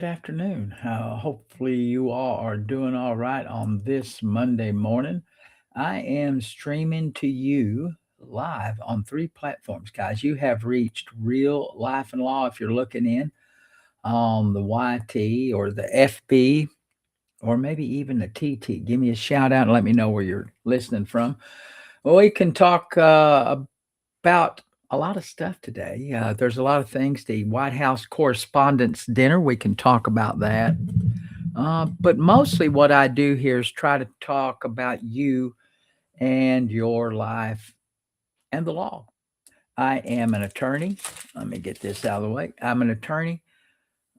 Good afternoon. Hopefully, you all are doing all right on this Monday morning. I am streaming to you live on three platforms, guys. You have reached Real Life and Law if you're looking in on the YT or the FB or maybe even the TT. Give me a shout out and let me know where you're listening from. We can talk about a lot of stuff today. There's a lot of things. The White House Correspondents' Dinner, we can talk about that. But mostly what I do here is try to talk about you and your life and the law. I am an attorney. Let me get this out of the way. I'm an attorney.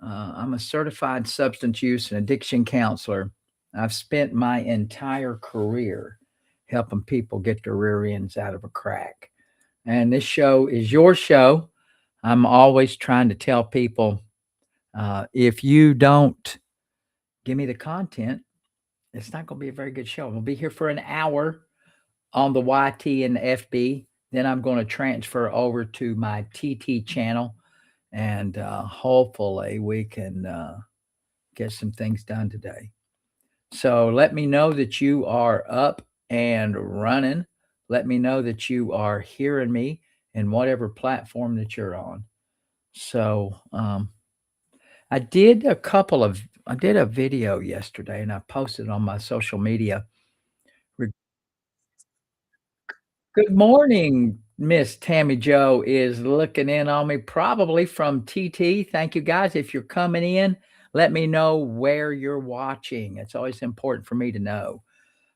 I'm a certified substance use and addiction counselor. I've spent my entire career helping people get their rear ends out of a crack. And this show is your show. I'm always trying to tell people if you don't give me the content, it's not going to be a very good show. We'll be here for an hour on the YT and the FB. Then I'm going to transfer over to my TT channel, and hopefully we can get some things done today. So let me know that you are up and running. Let me know that you are hearing me in whatever platform that you're on. So I did a video yesterday and I posted on my social media. Good morning, Miss Tammy Joe is looking in on me, probably from TT. Thank you, guys. If you're coming in, let me know where you're watching. It's always important for me to know.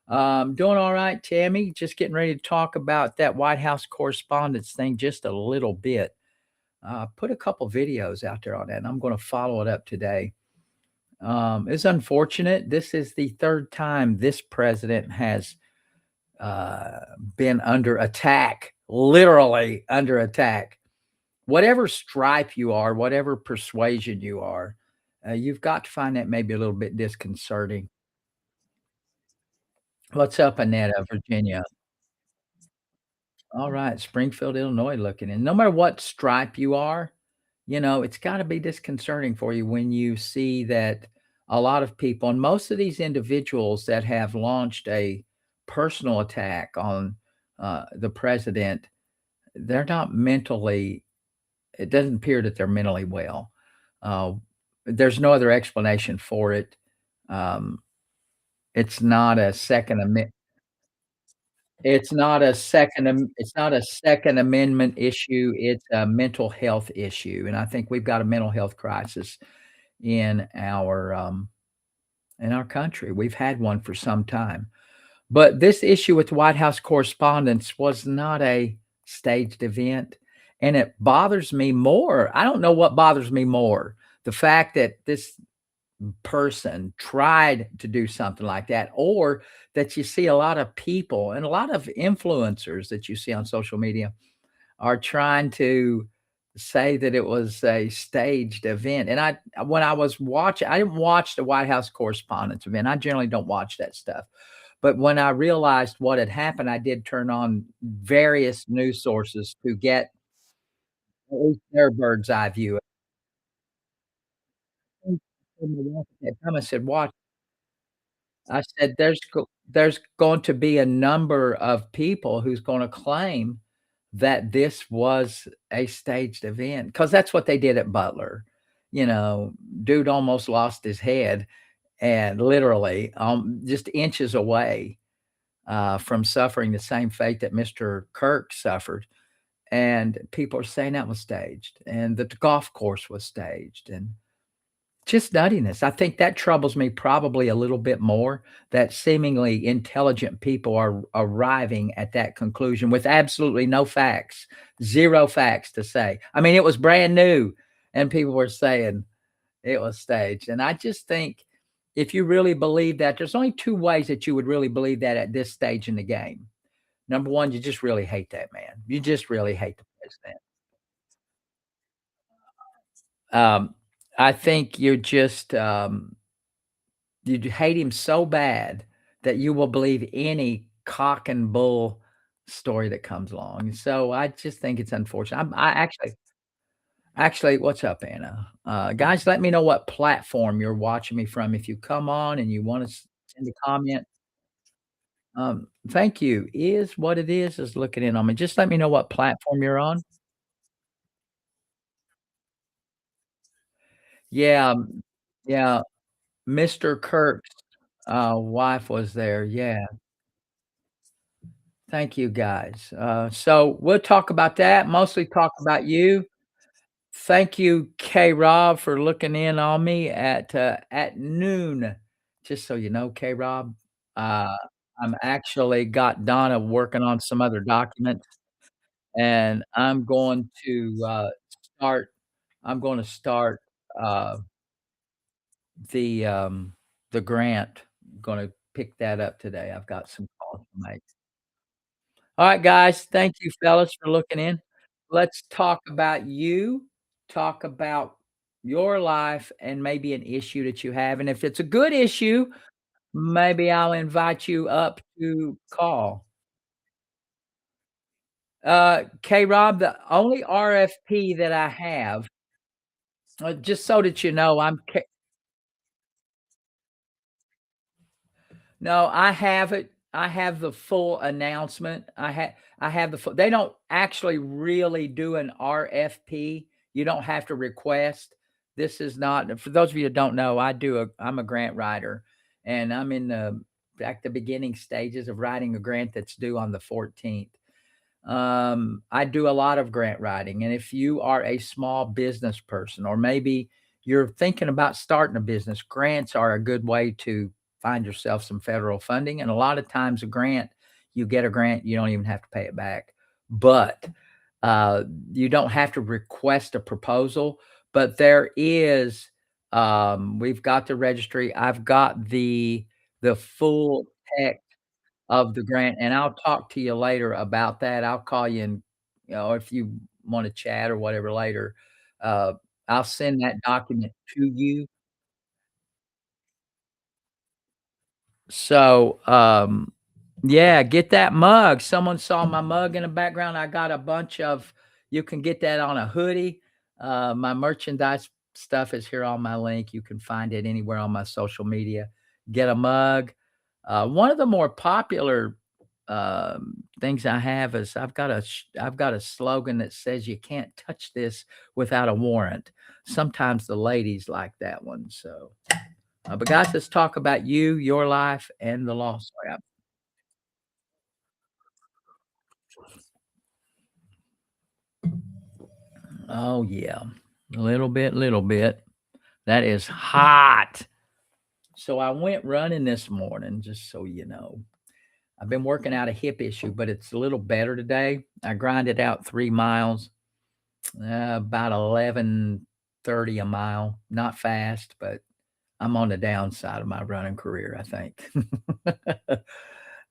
Doing all right, Tammy. Just getting ready to talk about that White House correspondence thing just a little bit. Put a couple videos out there on that, and I'm going to follow it up today. It's unfortunate. This is the third time this president has been under attack, literally under attack. Whatever stripe you are, whatever persuasion you are, you've got to find that maybe a little bit disconcerting. What's up, Annetta, Virginia? All right, Springfield, Illinois, looking in. No matter what stripe you are, it's got to be disconcerting for you when you see that a lot of people, and most of these individuals that have launched a personal attack on the president, they're not mentally, it doesn't appear that they're mentally well. Uh, there's no other explanation for it. Um, it's not a second amendment. It's not a Second Amendment issue, it's a mental health issue, and I think we've got a mental health crisis in our country. We've had one for some time. But this issue with White House correspondence was not a staged event, and it bothers me more. I don't know what bothers me more, the fact that this person tried to do something like that, or that you see a lot of people and a lot of influencers that you see on social media are trying to say that it was a staged event. And when I was watching, I didn't watch the White House Correspondents' event. I generally don't watch that stuff. But when I realized what had happened, I did turn on various news sources to get at least their bird's eye view. I said, "Watch." I said, there's going to be a number of people who's gonna claim that this was a staged event, because that's what they did at Butler. You know, dude almost lost his head and literally, just inches away, from suffering the same fate that Mr. Kirk suffered, and people are saying that was staged, and that the golf course was staged, and just nuttiness. I think that troubles me probably a little bit more, that seemingly intelligent people are arriving at that conclusion with absolutely no facts, 0 facts to say. I mean, it was brand new, and people were saying it was staged, and I just think if you really believe that, there's only 2 ways that you would really believe that at this stage in the game. Number 1, you just really hate that man. You just really hate the president. Um, I think you're just, you hate him so bad that you will believe any cock and bull story that comes along. So I just think it's unfortunate. I actually Actually, what's up, Anna? Guys, let me know what platform you're watching me from. If you come on and you want to send a comment, thank you. Is what it is looking in on me. Just let me know what platform you're on. Yeah, yeah, Mr. Kirk's wife was there. Yeah, thank you, guys. So we'll talk about that. Mostly talk about you. Thank you, K Rob, for looking in on me at noon. Just so you know, K Rob, uh, I'm actually got Donna working on some other documents, and start I'm gonna start, uh, the, um, the grant. Gonna pick that up today. I've got some calls to make. Alright, guys. Thank you, fellas, for looking in. Let's talk about you, talk about your life, and maybe an issue that you have, and if it's a good issue, maybe I'll invite you up to call. K-Rob, the only RFP that I have, just so that you know, No, I have it. I have the full announcement. I have the full they don't actually really do an RFP. You don't have to request. This is not for those of you that don't know, I'm a grant writer, and I'm in the at the beginning stages of writing a grant that's due on the 14th. I do a lot of grant writing, and if you are a small business person, or maybe you're thinking about starting a business, grants are a good way to find yourself some federal funding. And a lot of times, you get a grant, you don't even have to pay it back, but uh, you don't have to request a proposal. But we've got the registry. I've got the full text of the grant, and I'll talk to you later about that. I'll call you and, if you wanna chat or whatever later, uh, I'll send that document to you. So, yeah, get that mug. Someone saw my mug in the background. I got a bunch of you can get that on a hoodie. My merchandise stuff is here on my link. You can find it anywhere on my social media. Get a mug. One of the more popular things I have is I've got a slogan that says you can't touch this without a warrant. Sometimes the ladies like that one. So, but guys, let's talk about you, your life, and the lost rap. Oh yeah, little bit. That is hot. So I went running this morning, just so you know. I've been working out a hip issue, but it's a little better today. I grinded out 3 miles, about 11:30 a mile. Not fast, but I'm on the downside of my running career, I think.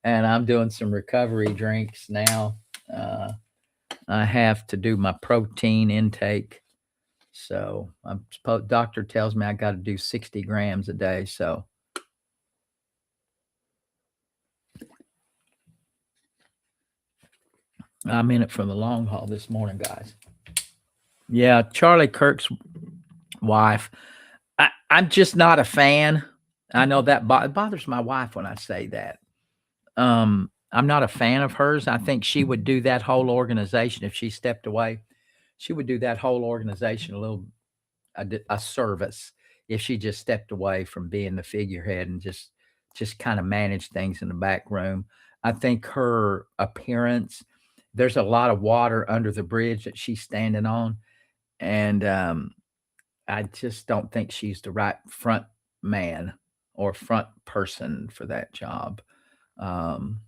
And I'm doing some recovery drinks now. Uh, I have to do my protein intake. So I'm supposed doctor tells me I got to do 60 grams a day. So I'm in it for the long haul this morning, guys. Yeah, Charlie Kirk's wife. I'm just not a fan. I know that it bothers my wife when I say that. I'm not a fan of hers. I think she would do that whole organization if she stepped away. She would do that whole organization a service if she just stepped away from being the figurehead and just kind of manage things in the back room. I think her appearance, there's a lot of water under the bridge that she's standing on, and I just don't think she's the right front man or front person for that job. Um,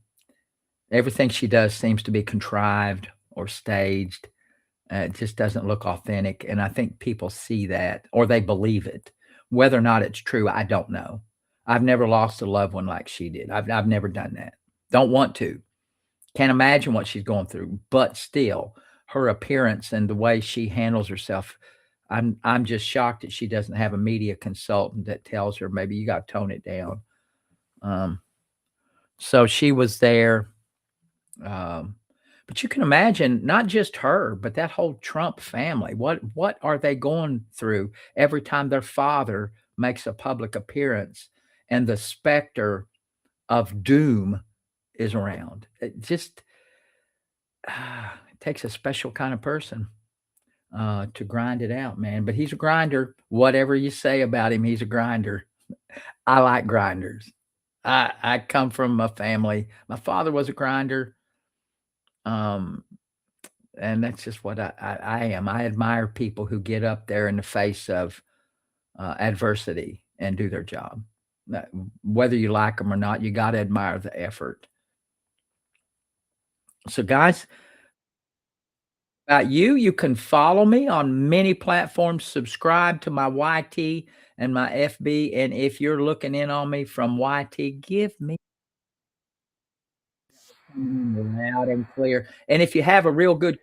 Everything she does seems to be contrived or staged. It just doesn't look authentic, and I think people see that or they believe it. Whether or not it's true, I don't know. I've never lost a loved one like she did. I've never done that. Don't want to. Can't imagine what she's going through, but still, her appearance and the way she handles herself, I'm just shocked that she doesn't have a media consultant that tells her, "Maybe you gotta tone it down." Um, so she was there, um But you can imagine not just her, but that whole Trump family. What are they going through every time their father makes a public appearance and the specter of doom is around? It just it takes a special kind of person to grind it out, man. But he's a grinder. Whatever you say about him, he's a grinder. I like grinders. I come from a family. My father was a grinder. Um, and that's just what I am. I admire people who get up there in the face of adversity and do their job. Whether you like them or not, you got to admire the effort. So, guys, about you, you can follow me on many platforms. Subscribe to my YT and my FB. And if you're looking in on me from YT, give me loud and clear. And if you have a real good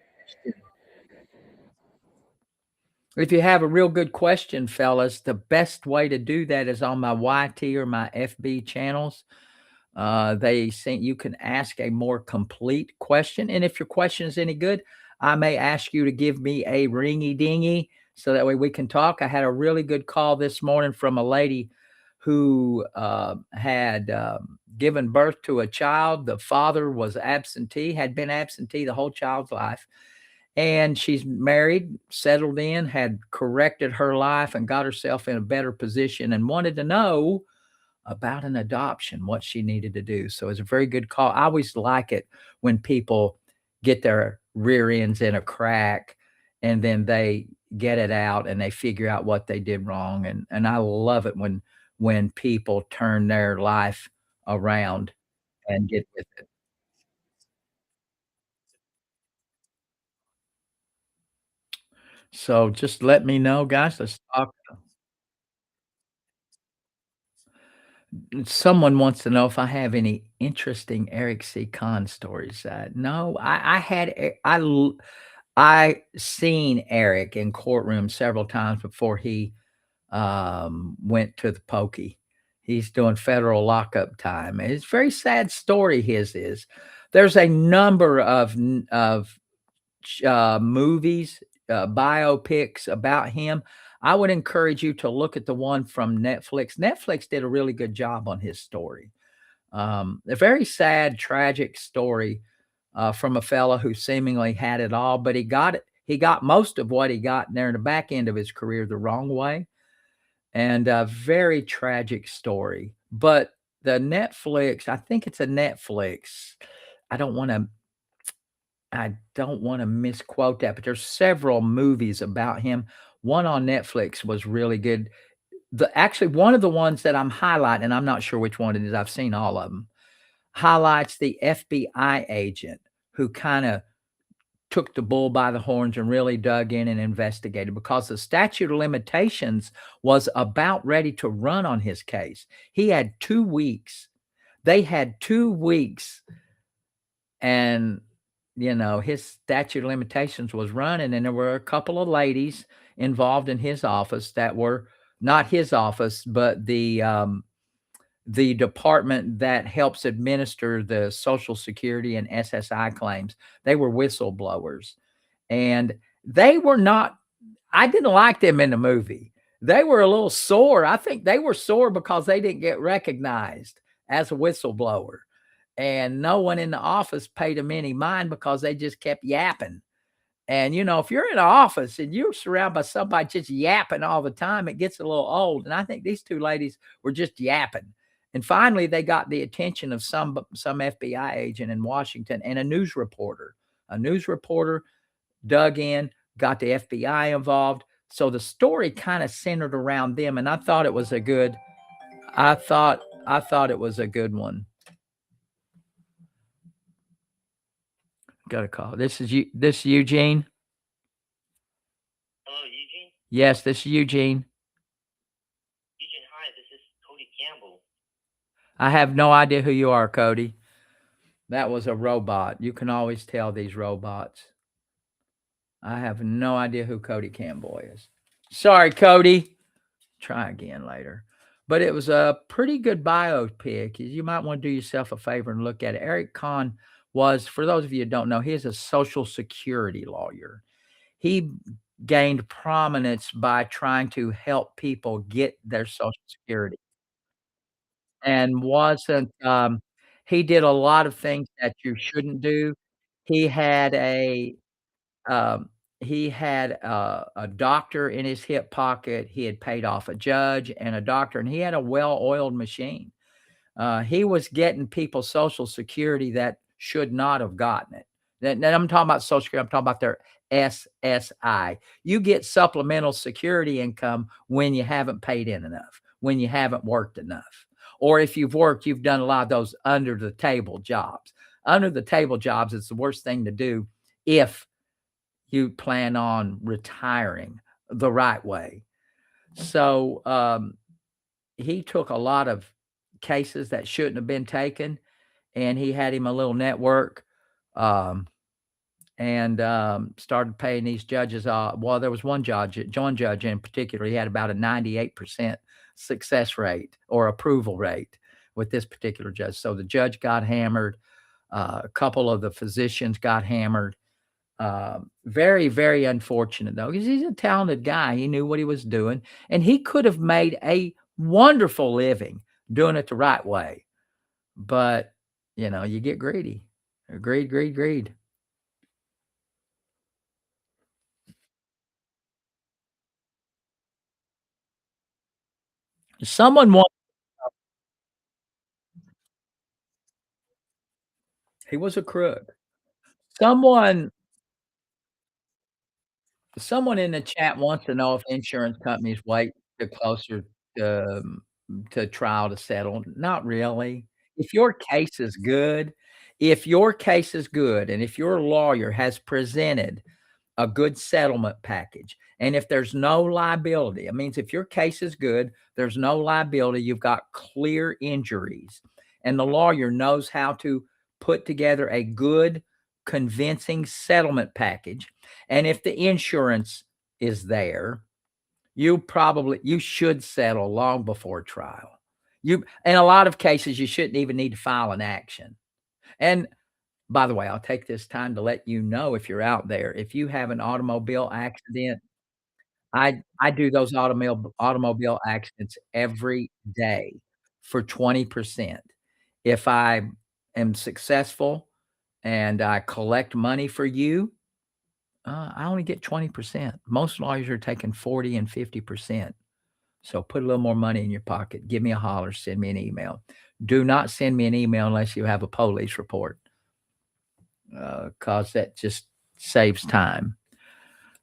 question, fellas, the best way to do that is on my YT or my FB channels. They think you can ask a more complete question. And if your question is any good, I may ask you to give me a ringy dingy so that way we can talk. I had a really good call this morning from a lady who had given birth to a child. The father was absentee, had been absentee the whole child's life. And she's married, settled in, had corrected her life and got herself in a better position and wanted to know about an adoption, what she needed to do. So it's a very good call. I always like it when people get their rear ends in a crack and then they get it out and they figure out what they did wrong. And I love it when people turn their life around and get with it. So just let me know, guys. Let's talk. Someone wants to know if I have any interesting Eric C. Kahn stories. No, I had I seen Eric in courtroom several times before he went to the pokey. He's doing federal lockup time. And it's a very sad story. His is. There's a number of movies, biopics about him. I would encourage you to look at the one from Netflix. Netflix did a really good job on his story. A very sad, tragic story from a fella who seemingly had it all, but he got it. He got most of what he got there in the back end of his career the wrong way, and a very tragic story. But the Netflix, I think it's a Netflix. I don't want to I don't wanna misquote that, but there's several movies about him. One on Netflix was really good. Actually, one of the ones that I'm highlighting, and I'm not sure which one it is, I've seen all of them, highlights the FBI agent who kinda took the bull by the horns and really dug in and investigated because the statute of limitations was about ready to run on his case. He had 2 weeks. They had 2 weeks and his statute of limitations was running, and there were a couple of ladies involved in his office that were not his office, but the department that helps administer the Social Security and SSI claims. They were whistleblowers, and they were not. I didn't like them in the movie. They were a little sore. I think they were sore because they didn't get recognized as a whistleblower, and no one in the office paid them any mind because they just kept yapping. And if you're in an office and you're surrounded by somebody just yapping all the time, it gets a little old. And I think these two ladies were just yapping. And finally, they got the attention of some FBI agent in Washington and a news reporter. A news reporter dug in, got the FBI involved. So the story kind of centered around them, and I thought it was a good one. Got a call. This is Eugene. Hello, Eugene. Yes, this is Eugene. Eugene, hi. This is Cody Campbell. I have no idea who you are, Cody. That was a robot. You can always tell these robots. I have no idea who Cody Campbell is. Sorry, Cody. Try again later. But it was a pretty good biopic. You might want to do yourself a favor and look at it. Eric Kahn was, for those of you who don't know, he is a Social Security lawyer. He gained prominence by trying to help people get their Social Security and wasn't, he did a lot of things that you shouldn't do. He had a, um, he had a doctor in his hip pocket. He had paid off a judge and a doctor, and he had a well-oiled machine. He was getting people Social Security that should not have gotten it. Then I'm talking about Social Security, I'm talking about their SSI. You get supplemental security income when you haven't paid in enough, when you haven't worked enough. Or if you've worked, you've done a lot of those under the table jobs. Under the table jobs is the worst thing to do if you plan on retiring the right way. So, he took a lot of cases that shouldn't have been taken, and he had him a little network, um, and, started paying these judges, well, there was one judge in particular, he had about a 98% success rate or approval rate with this particular judge. So the judge got hammered, a couple of the physicians got hammered. Very, very unfortunate though, because he's a talented guy. He knew what he was doing, and he could have made a wonderful living doing it the right way. But, you get greedy. Greed, greed, greed. Someone once he was a crook. Someone someone in the chat wants to know if insurance companies wait to closer to trial to settle. Not really. If your case is good if your case is good, and if your lawyer has presented a good settlement package. And if there's no liability, it means if your case is good, there's no liability, you've got clear injuries, and the lawyer knows how to put together a good, convincing settlement package. And if the insurance is there, you should settle long before trial. In a lot of cases, you shouldn't even need to file an action. And by the way, I'll take this time to let you know if you're out there, if you have an automobile accident, I do those automobile accidents every day for 20%. If I am successful and I collect money for you, I only get 20%. Most lawyers are taking 40 and 50%. So put a little more money in your pocket. Give me a holler, send me an email. Do not send me an email unless you have a police report. 'Cause that just saves time.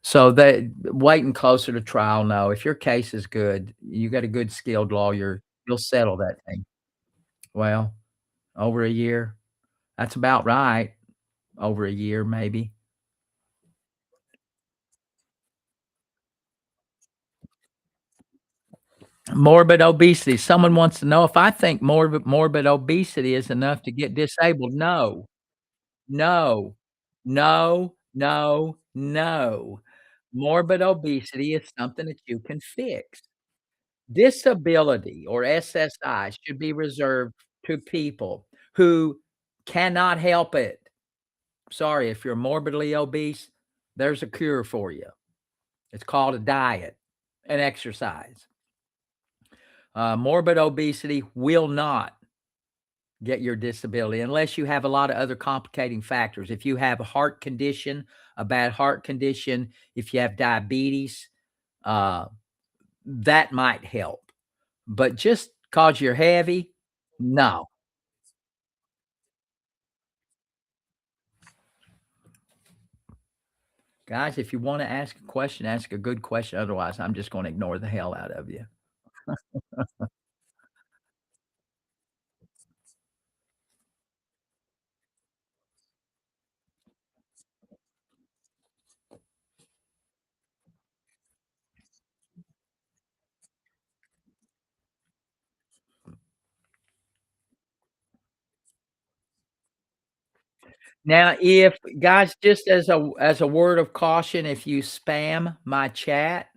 So that waiting closer to trial, no, if your case is good, you got a good skilled lawyer, you'll settle that thing. Well, over a year, that's about right. Over a year, maybe. Morbid obesity. Someone wants to know if I think morbid obesity is enough to get disabled. No, no, no, no, no. Morbid obesity is something that you can fix. Disability or SSI should be reserved to people who cannot help it. Sorry, if you're morbidly obese, there's a cure for you. It's called a diet and exercise. Morbid obesity will not get your disability unless you have a lot of other complicating factors. If you have a heart condition, a bad heart condition, if you have diabetes, uh, that might help. But just 'cause you're heavy, no. Guys, if you wanna ask a question, ask a good question, otherwise, I'm just gonna ignore the hell out of you. Now, if guys, just as a word of caution, if you spam my chat,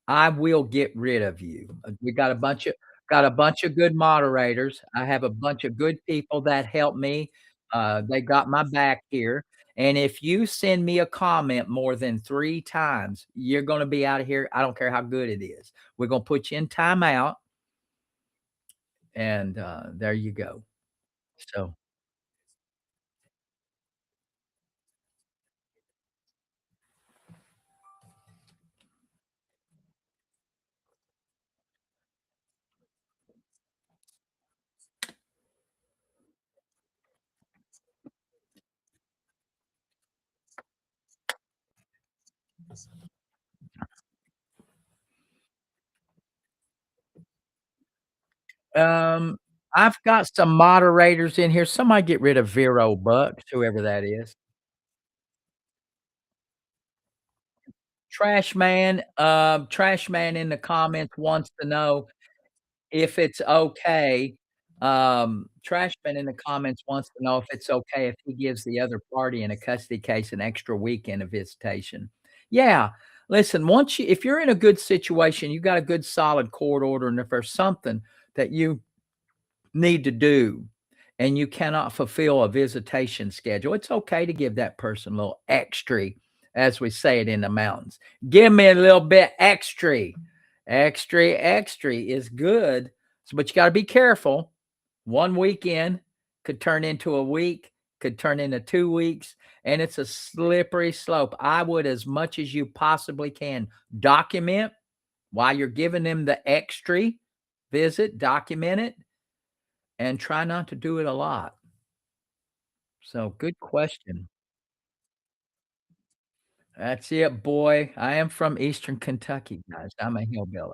I will get rid of you. We got a bunch of good moderators. I have a bunch of good people that help me. They got my back here, and if you send me a comment more than 3 times, you're gonna be out of here. I don't care how good it is. We're gonna put you in timeout, and, there you go. So, um, I've got some moderators in here. Somebody get rid of Vero Bucks, whoever that is. Trash man in the comments wants to know if it's okay. Trashman in the comments wants to know if it's okay if he gives the other party in a custody case an extra weekend of visitation. Yeah. Listen, once you if you're in a good situation, you got a good solid court order, and if there's something that you need to do and you cannot fulfill a visitation schedule, it's okay to give that person a little extra, as we say it in the mountains. Give me a little bit extra. Extra, extra is good. But you got to be careful. One weekend could turn into a week, could turn into 2 weeks, and it's a slippery slope. I would, as much as you possibly can, document while you're giving them the extra visit, document it, and try not to do it a lot. So, good question. That's it, boy. I am from Eastern Kentucky, guys. I'm a hillbilly.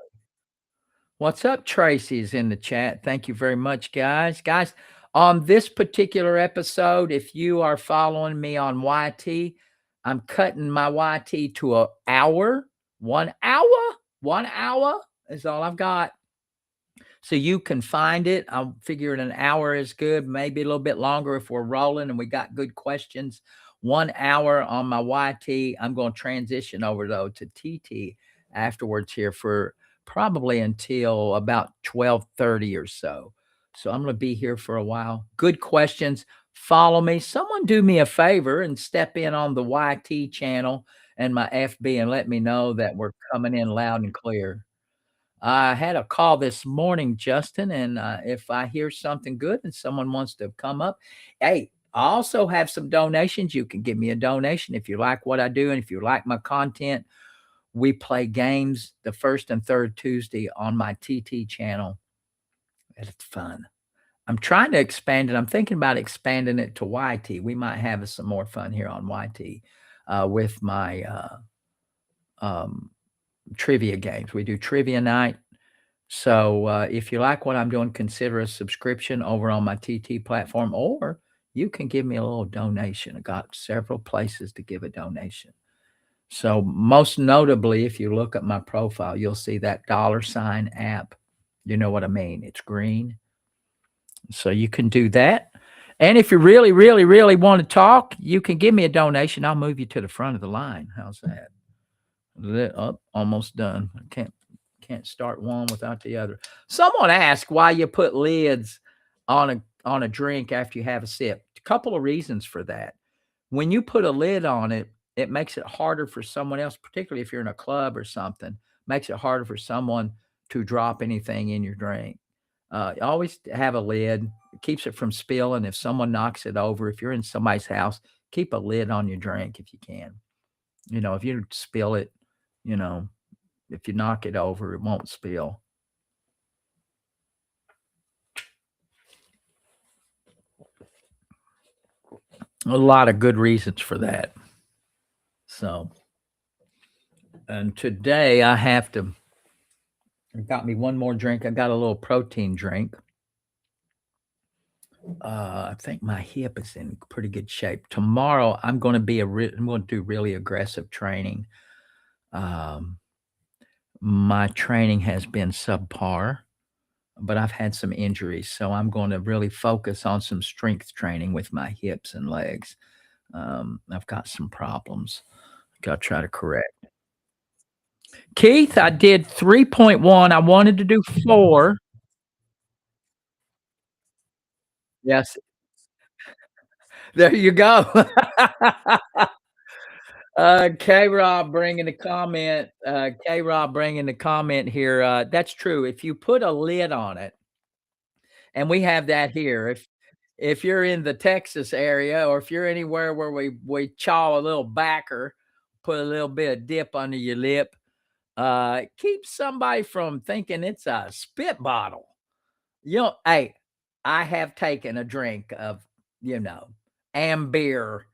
What's up, Tracy's in the chat. Thank you very much, guys. Guys, on this particular episode, if you are following me on YT, I'm cutting my YT to an hour. 1 hour. 1 hour is all I've got. So you can find it. I'm figuring an hour is good, maybe a little bit longer if we're rolling and we got good questions. 1 hour on my YT. I'm going to transition over though to TT afterwards here for probably until about 12:30 or so. So I'm going to be here for a while. Good questions. Follow me. Someone do me a favor and step in on the YT channel and my FB and let me know that we're coming in loud and clear. I had a call this morning, Justin, and if I hear something good and someone wants to come up, hey, I also have some donations. You can give me a donation if you like what I do and if you like my content. We play games the first and third Tuesday on my TT channel. It's fun. I'm trying to expand it. I'm thinking about expanding it to YT. We might have some more fun here on YT with my um, trivia games. We do trivia night. So, if you like what I'm doing, consider a subscription over on my TT platform, or you can give me a little donation. I got several places to give a donation. So, most notably, if you look at my profile, you'll see that dollar sign app. You know what I mean? It's green. So, you can do that. And if you really, really, really want to talk, you can give me a donation. I'll move you to the front of the line. How's that? Lit up, almost done. I can't start one without the other. Someone asked why you put lids on a drink after you have a sip. A couple of reasons for that. When you put a lid on it, it makes it harder for someone else, particularly if you're in a club or something, makes it harder for someone to drop anything in your drink. Always have a lid. It keeps it from spilling. If someone knocks it over, if you're in somebody's house, keep a lid on your drink if you can. If you spill it, you know, if you knock it over, it won't spill. A lot of good reasons for that. So, and today I got me one more drink. I got a little protein drink. I think my hip is in pretty good shape. Tomorrow, I'm going to I'm going to do really aggressive training. Um, my training has been subpar, but I've had some injuries, so I'm going to really focus on some strength training with my hips and legs. I've got some problems. Got to try to correct. Keith, I did 3.1. I wanted to do 4. Yes. There you go. K-Rob bringing the comment, K-Rob bringing the comment here, that's true. If you put a lid on it, and we have that here, if you're in the Texas area or if you're anywhere where we chaw a little backer, put a little bit of dip under your lip, keeps somebody from thinking it's a spit bottle. You know, hey, I have taken a drink of, you know, Ambeer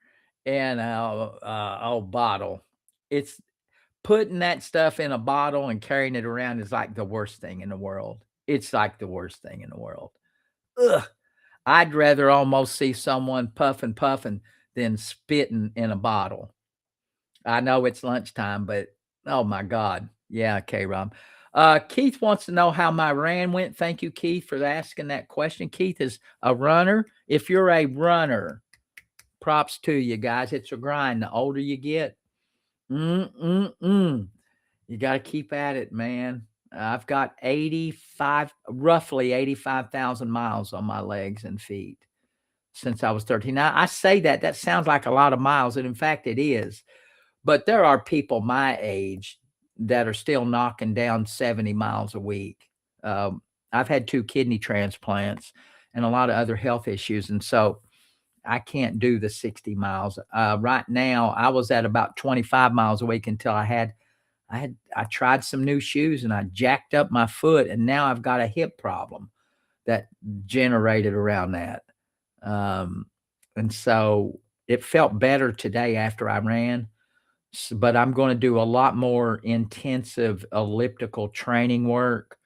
in a old bottle. It's putting that stuff in a bottle and carrying it around is like the worst thing in the world. It's like the worst thing in the world. Ugh. I'd rather almost see someone puffing than spitting in a bottle. I know it's lunchtime, but oh my god. Yeah, K-Rob. Keith wants to know how my ran went. Thank you, Keith, for asking that question. Keith is a runner. If you're a runner, props to you guys. It's a grind. The older you get, you got to keep at it, man. I've got roughly 85,000 miles on my legs and feet since I was 13. Now, I say that sounds like a lot of miles, and in fact, it is. But there are people my age that are still knocking down 70 miles a week. I've had 2 kidney transplants and a lot of other health issues, and so I can't do the 60 miles. Right now, I was at about 25 miles a week until I tried some new shoes and I jacked up my foot, and now I've got a hip problem that generated around that. Um, and so it felt better today after I ran, but I'm going to do a lot more intensive elliptical training work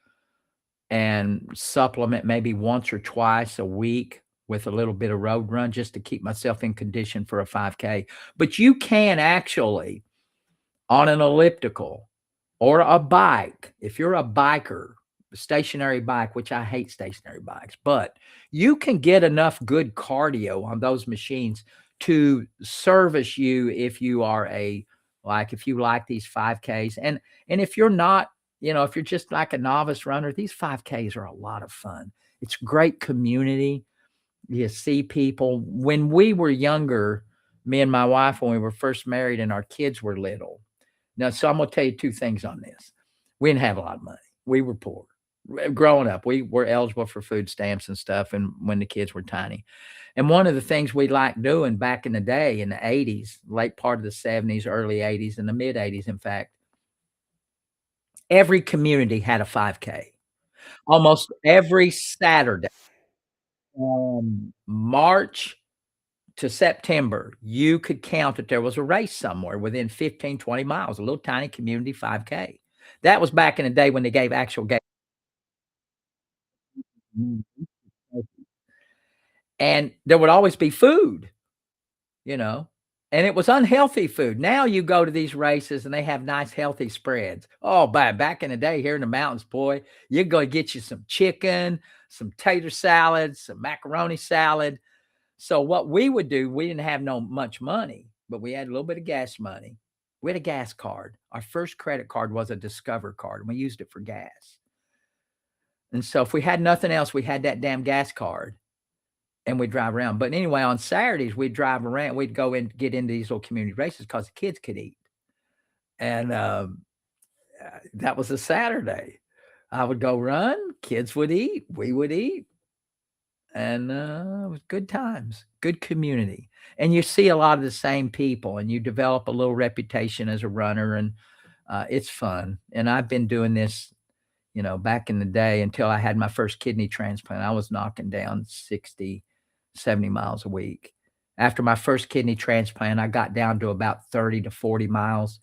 and supplement maybe once or twice a week with a little bit of road run just to keep myself in condition for a 5K. But you can actually on an elliptical or a bike, if you're a biker, a stationary bike, which I hate stationary bikes, but you can get enough good cardio on those machines to service you if you are if you like these 5Ks. And if you're not, if you're just like a novice runner, these 5Ks are a lot of fun. It's great community. You see people. When we were younger, me and my wife, when we were first married and our kids were little, now, so I'm gonna tell you 2 things on this. We didn't have a lot of money. We were poor. Growing up, we were eligible for food stamps and stuff and when the kids were tiny. And one of the things we liked doing back in the day in the '80s, late part of the '70s, early '80s, and the mid '80s, in fact, every community had a 5K. Almost every Saturday, March to September, you could count that there was a race somewhere within 15, 20 miles, a little tiny community 5K. That was back in the day when they gave actual ga and there would always be food, you know, and it was unhealthy food. Now you go to these races and they have nice healthy spreads. Oh, back in the day here in the mountains, boy, you're gonna get you some chicken, some tater salad, some macaroni salad. So what we would do, we didn't have no much money, but we had a little bit of gas money. We had a gas card. Our first credit card was a Discover card, and we used it for gas. And so if we had nothing else, we had that damn gas card and we'd drive around. But anyway, on Saturdays, we'd drive around. We'd go and get into these little community races because the kids could eat. And that was a Saturday. I would go run, kids would eat, we would eat, and it was good times, good community. And you see a lot of the same people, and you develop a little reputation as a runner, and it's fun. And I've been doing this, back in the day until I had my first kidney transplant. I was knocking down 60, 70 miles a week. After my first kidney transplant, I got down to about 30 to 40 miles.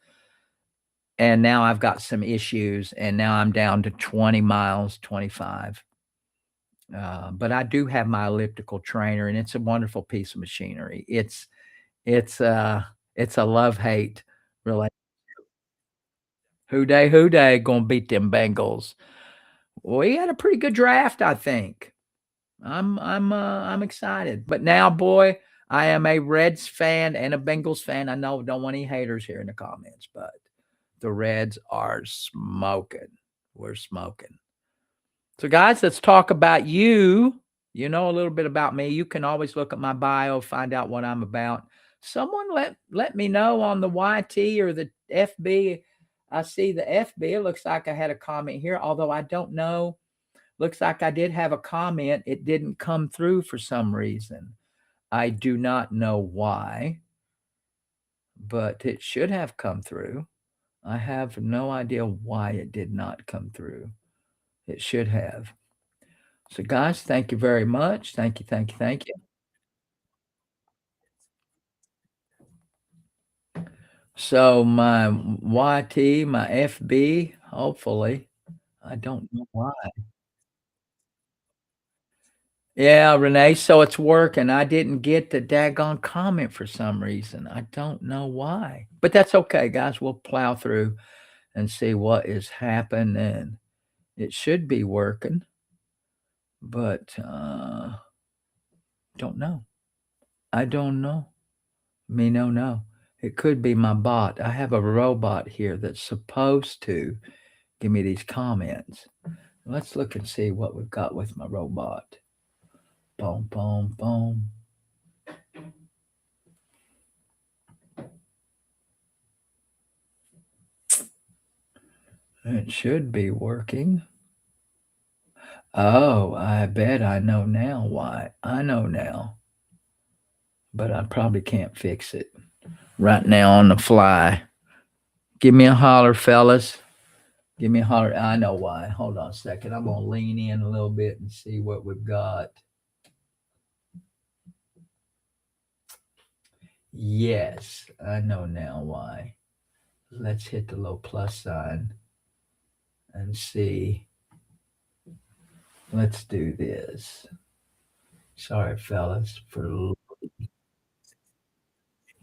And now I've got some issues, and now I'm down to 20 miles, 25. But I do have my elliptical trainer, and it's a wonderful piece of machinery. It's it's a love-hate relation. Who dey gonna beat them Bengals. We had a pretty good draft, I think. I'm excited. But now, boy, I am a Reds fan and a Bengals fan. I know don't want any haters here in the comments, but the Reds are smoking. We're smoking. So, guys, let's talk about you. you know a little bit about me, you can always look at my bio, find out what I'm about. Someone let me know on the YT or the FB. I see the FB. It looks like I had a comment here, although I don't know. Looks like I did have a comment. It didn't come through for some reason. I do not know why, but it should have come through. I have no idea why it did not come through. It should have. So, guys, thank you very much. Thank you, thank you, thank you. So, my YT, my FB, hopefully, I don't know why. Yeah, Renee, so it's working. I didn't get the daggone comment for some reason. I don't know why, but that's okay, guys. We'll plow through and see what is happening. It should be working, but don't know. I don't know. Me no no. It could be my bot. I have a robot here that's supposed to give me these comments. Let's look and see what we've got with my robot. Boom, boom, boom. It should be working. Oh, I bet I know now why. I know now, but I probably can't fix it right now on the fly. Give me a holler, fellas. Give me a holler. I know why. Hold on a second. I'm going to lean in a little bit and see what we've got. Yes, I know now why. Let's hit the little plus sign and see. Let's do this. Sorry, fellas, for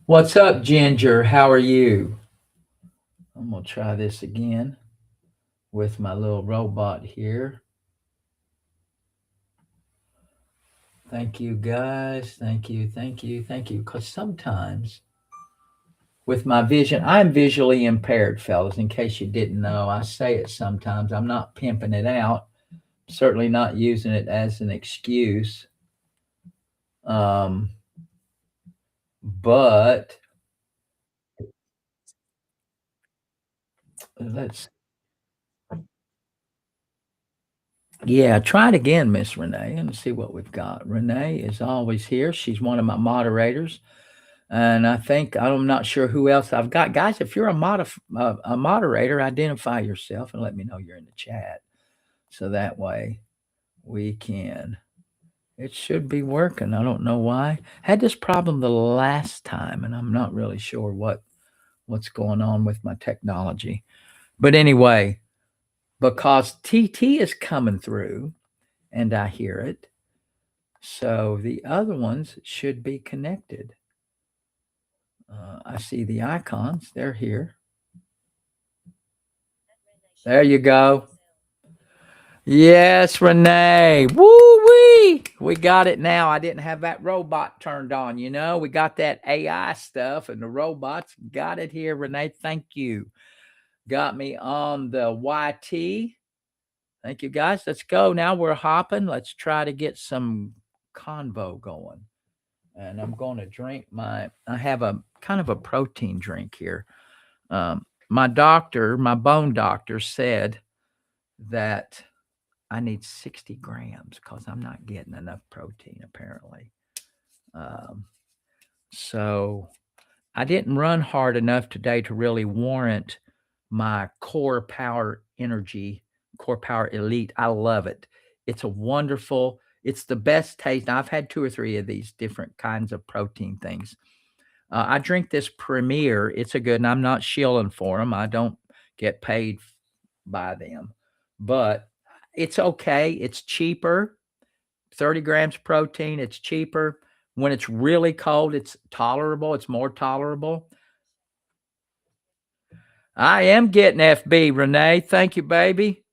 what's up, Ginger? How are you? I'm gonna try this again with my little robot here. Thank you, guys. Thank you, thank you, thank you. Because sometimes with my vision, I'm visually impaired, fellas. In case you didn't know, I say it sometimes. I'm not pimping it out. Certainly not using it as an excuse. Um, but let's, yeah, try it again, Miss Renee, and see what we've got. Renee is always here. She's one of my moderators. And I think I'm not sure who else I've got. Guys, if you're a moderator, identify yourself and let me know you're in the chat. So that way we can. It should be working. I don't know why. Had this problem the last time, and I'm not really sure what's going on with my technology. But anyway, because TT is coming through and I hear it, so the other ones should be connected. I see the icons, they're here. There you go. Yes, Renee. Woo wee. We got it now. I didn't have that robot turned on, you know. We got that AI stuff and the robots. Got it here, Renee. Thank you. Got me on the YT. Thank you, guys. Let's go. Now we're hopping. Let's try to get some convo going. And I'm going to drink I have a kind of a protein drink here. My doctor, my bone doctor said that I need 60 grams because I'm not getting enough protein apparently. Um, so I didn't run hard enough today to really warrant my Core Power Energy, Core Power Elite. I love it. It's a wonderful, it's the best taste. Now, I've had two or three of these different kinds of protein things. I drink this Premier. It's a good, and I'm not shilling for them. I don't get paid by them, but it's okay. It's cheaper. 30 grams protein. It's cheaper. When it's really cold, it's tolerable. It's more tolerable. I am getting FB, Renee. Thank you, baby.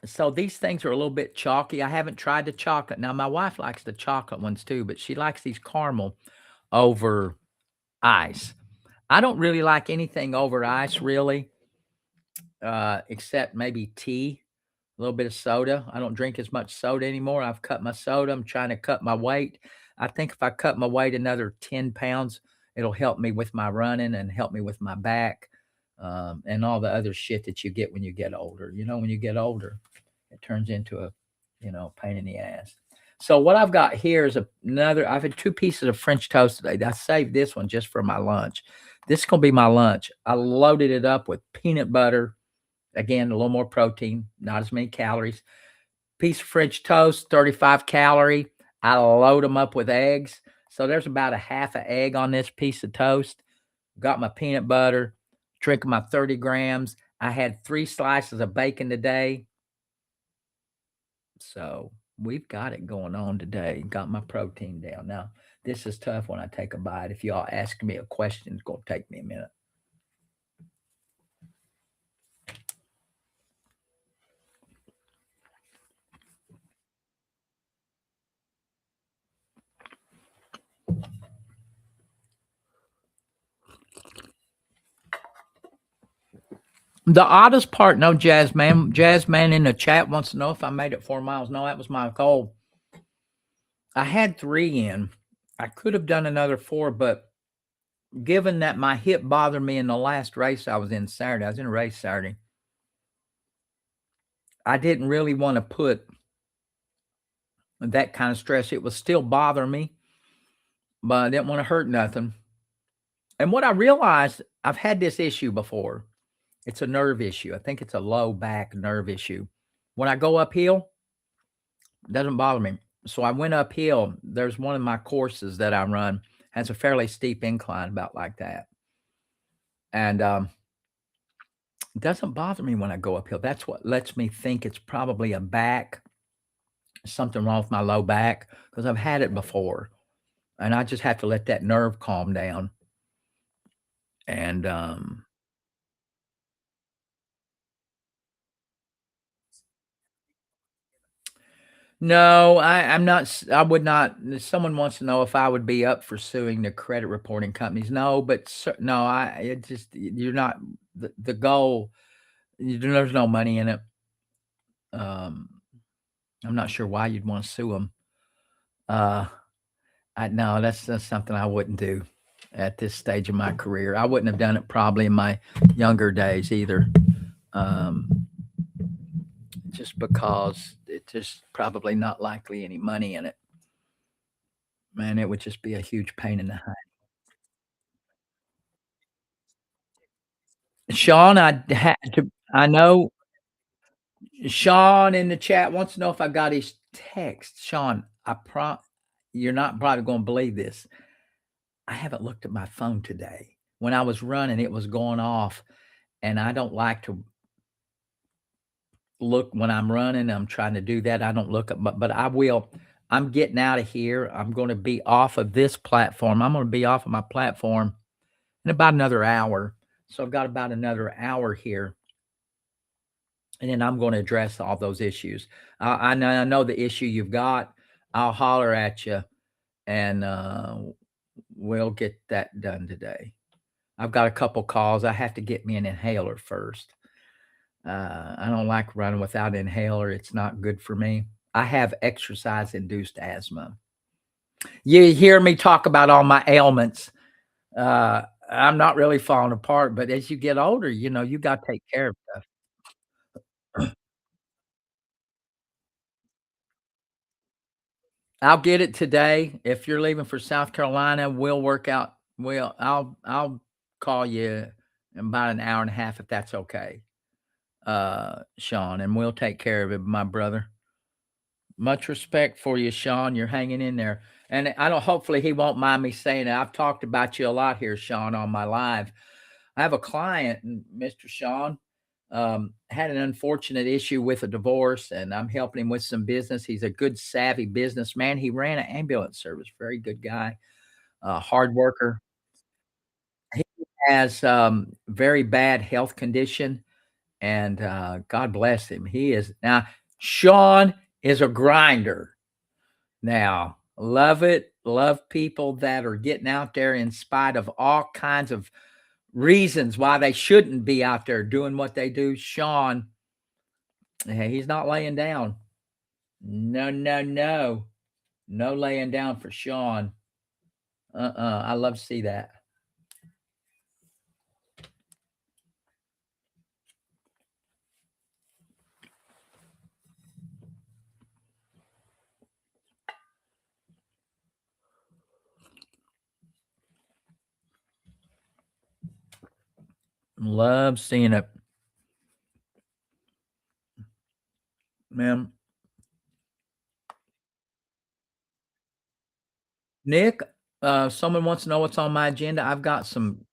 So these things are a little bit chalky. I haven't tried the chocolate. Now, my wife likes the chocolate ones too, but she likes these caramel over ice. I don't really like anything over ice, really. except maybe tea, a little bit of soda. I don't drink as much soda anymore. I've cut my soda. I'm trying to cut my weight. I think if I cut my weight another 10 pounds, it'll help me with my running and help me with my back, and all the other shit that you get when you get older. When you get older, it turns into a, pain in the ass. So what I've got here is another. I've had two pieces of French toast today. I saved this one just for my lunch. This is gonna be my lunch. I loaded it up with peanut butter. Again, a little more protein, not as many calories. Piece of French toast, 35 calorie. I load them up with eggs. So there's about a half an egg on this piece of toast. Got my peanut butter, drinking my 30 grams. I had 3 slices of bacon today. So we've got it going on today. Got my protein down. Now, this is tough when I take a bite. If y'all ask me a question, it's going to take me a minute. The oddest part, no, Jazzman in the chat wants to know if I made it 4 miles. No, that was my goal. I had 3 in. I could have done another 4, but given that my hip bothered me in the last race I was in Saturday, I was in a race Saturday, I didn't really want to put that kind of stress. It was still bothering me, but I didn't want to hurt nothing. And what I realized, I've had this issue before. It's a nerve issue. I think it's a low back nerve issue. When I go uphill, it doesn't bother me. So I went uphill. There's one of my courses that I run has a fairly steep incline, about like that. And it doesn't bother me when I go uphill. That's what lets me think it's probably a back, something wrong with my low back, because I've had it before. And I just have to let that nerve calm down. And no, I'm not. I would not. Someone wants to know if I would be up for suing the credit reporting companies. No, but no, it just, you're not the goal. There's no money in it. Um, I'm not sure why you'd want to sue them. No, that's something I wouldn't do at this stage of my career. I wouldn't have done it probably in my younger days either. Just because it's just probably not likely any money in it. Man, it would just be a huge pain in the hide. Sean, I know Sean in the chat wants to know if I got his text. Sean, you're not probably going to believe this. I haven't looked at my phone today. When I was running, it was going off, and I don't like to look when I'm running. I'm trying to do that. I don't look up, but I will. I'm getting out of here. I'm going to be off of this platform. I'm going to be off of my platform in about another hour. So I've got about another hour here. And then I'm going to address all those issues. I know the issue you've got. I'll holler at you, and we'll get that done today. I've got a couple calls. I have to get me an inhaler first. I don't like running without an inhaler. It's not good for me. I have exercise-induced asthma. You hear me talk about all my ailments. I'm not really falling apart, but as you get older, you got to take care of stuff. I'll get it today. If you're leaving for South Carolina, we'll work out. I'll call you in about an hour and a half if that's okay, Sean, and we'll take care of it, my brother. Much respect for you, Sean. You're hanging in there. And I don't, hopefully he won't mind me saying it. I've talked about you a lot here, Sean, on my live. I have a client, Mr. Sean, had an unfortunate issue with a divorce, and I'm helping him with some business. He's a good, savvy businessman. He ran an ambulance service, very good guy, hard worker. He has very bad health condition, and God bless him. He is now. Sean is a grinder. Now, love it. Love people that are getting out there in spite of all kinds of reasons why they shouldn't be out there doing what they do. Sean, he's not laying down. No, no, no. No laying down for Sean. I love to see that. Love seeing it. Man, Nick, someone wants to know what's on my agenda. I've got some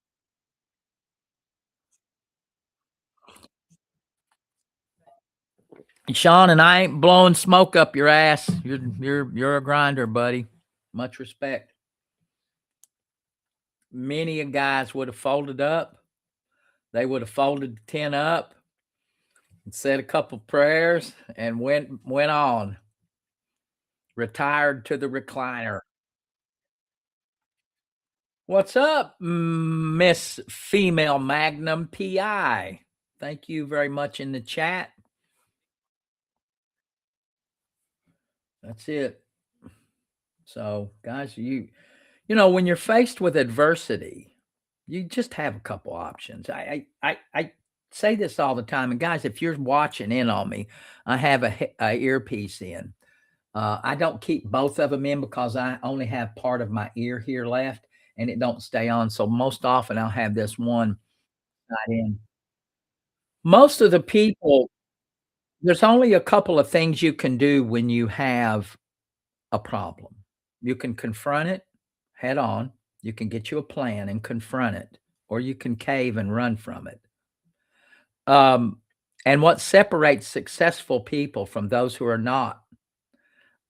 Sean, and I ain't blowing smoke up your ass. You're a grinder, buddy. Much respect. Many a guys would have folded up. They would have folded the tent up and said a couple prayers and went on. Retired to the recliner. What's up, Miss Female Magnum PI? Thank you very much in the chat. That's it. So, guys, when you're faced with adversity, you just have a couple options. I say this all the time, and guys, if you're watching in on me, I have a earpiece in. I don't keep both of them in because I only have part of my ear here left, and it don't stay on. So most often I'll have this one side in. Most of the people, there's only a couple of things you can do when you have a problem. You can confront it head on. You can get you a plan and confront it, or you can cave and run from it. Um, and what separates successful people from those who are not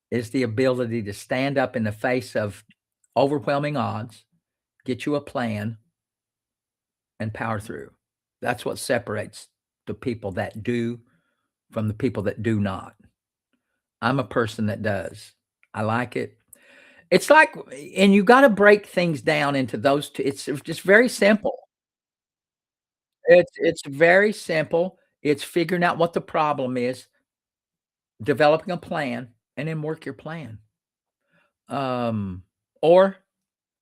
is the ability to stand up in the face of overwhelming odds, get you a plan, and power through. That's what separates the people that do from the people that do not. I'm a person that does. I like it. It's like, and you got to break things down into those two. It's just very simple. It's very simple. It's figuring out what the problem is, developing a plan, and then work your plan. Or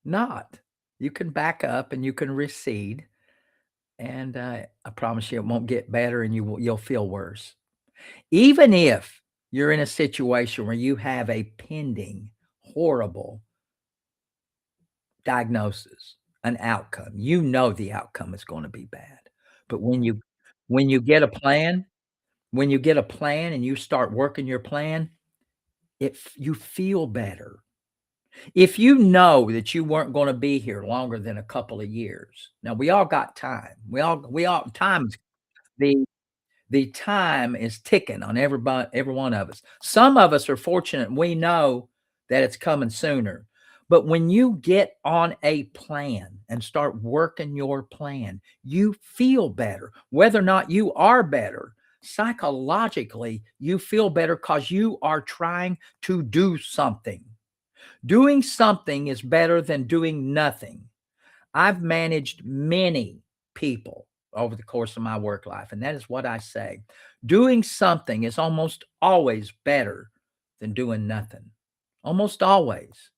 not. You can back up and you can recede, and I promise you it won't get better, and you'll feel worse. Even if you're in a situation where you have a pending horrible diagnosis, an outcome, the outcome is going to be bad. But when you get a plan, when you get a plan and you start working your plan, you feel better. If you know that you weren't gonna be here longer than a couple of years. Now we all got time. We all time's the the time is ticking on every one of us. Some of us are fortunate, we know that it's coming sooner. But when you get on a plan and start working your plan, you feel better. Whether or not you are better, psychologically, you feel better because you are trying to do something. Doing something is better than doing nothing. I've managed many people over the course of my work life, and that is what I say. Doing something is almost always better than doing nothing. Almost always.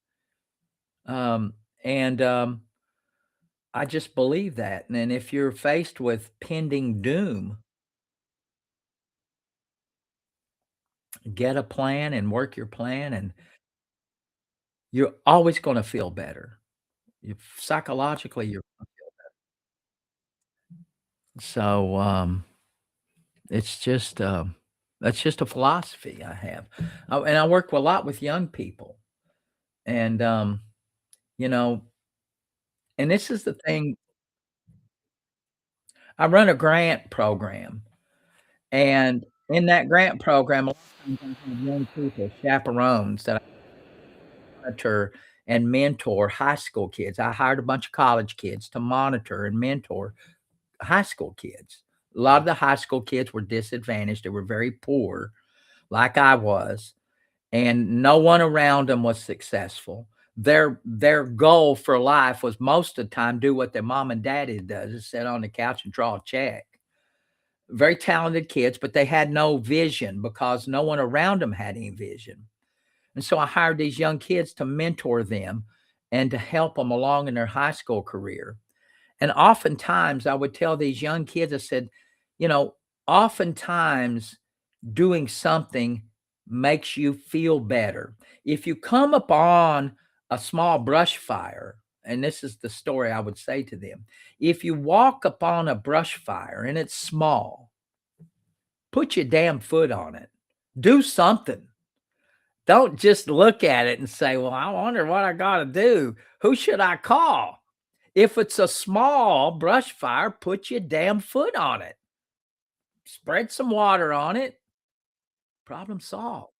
And I just believe that. And if you're faced with pending doom, get a plan and work your plan, and you're always going to feel better. You psychologically, you're so it's just that's just a philosophy I have. And I work a lot with young people. And you know, and this is the thing, I run a grant program. And in that grant program, a lot of times I have young people, chaperones that I monitor and mentor high school kids. I hired a bunch of college kids to monitor and mentor high school kids. A lot of the high school kids were disadvantaged. They were very poor, like I was, and no one around them was successful. their goal for life was most of the time do what their mom and daddy does, is sit on the couch and draw a check. Very talented kids, but they had no vision because no one around them had any vision. And so I hired these young kids to mentor them and to help them along in their high school career. And oftentimes I would tell these young kids, I said, you know, oftentimes doing something makes you feel better. If you come upon a small brush fire, and this is the story I would say to them, if you walk upon a brush fire and it's small, put your damn foot on it. Do something. Don't just look at it and say, well, I wonder what I got to do. Who should I call? If it's a small brush fire, put your damn foot on it. Spread some water on it. Problem solved.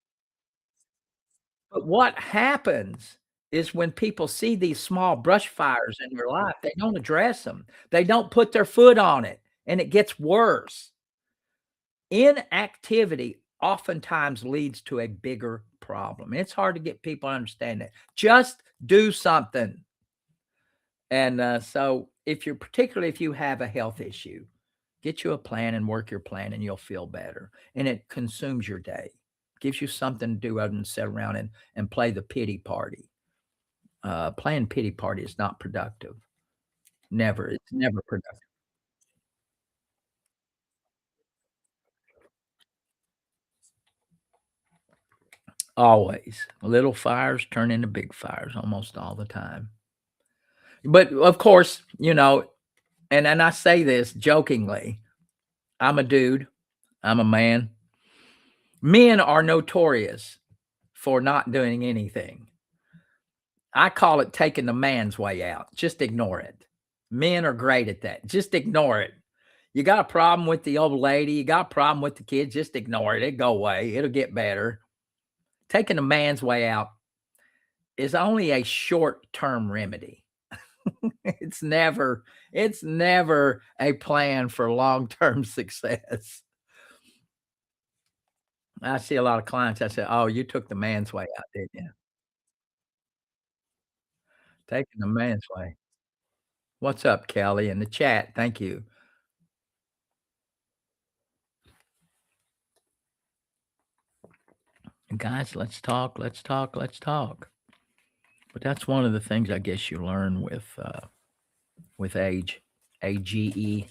But what happens is when people see these small brush fires in their life, they don't address them. They don't put their foot on it, and it gets worse. Inactivity oftentimes leads to a bigger problem. It's hard to get people to understand that. Just do something. And so if you're particularly if you have a health issue, get you a plan and work your plan and you'll feel better. And it consumes your day. Gives you something to do other than sit around and play the pity party. Playing pity party is not productive. Never. It's never productive. Always. Little fires turn into big fires almost all the time. But of course, and I say this jokingly, I'm a dude, I'm a man. Men are notorious for not doing anything. I call it taking the man's way out. Just ignore it. Men are great at that. Just ignore it. You got a problem with the old lady, you got a problem with the kids, just ignore it. It'll go away. It'll get better. Taking the man's way out is only a short-term remedy. It's never a plan for long-term success. I see a lot of clients, I say, "Oh, you took the man's way out, didn't you?" Taking the man's way. What's up, Kelly, in the chat? Thank you. Guys, let's talk, let's talk, let's talk. But that's one of the things I guess you learn with age, AGE.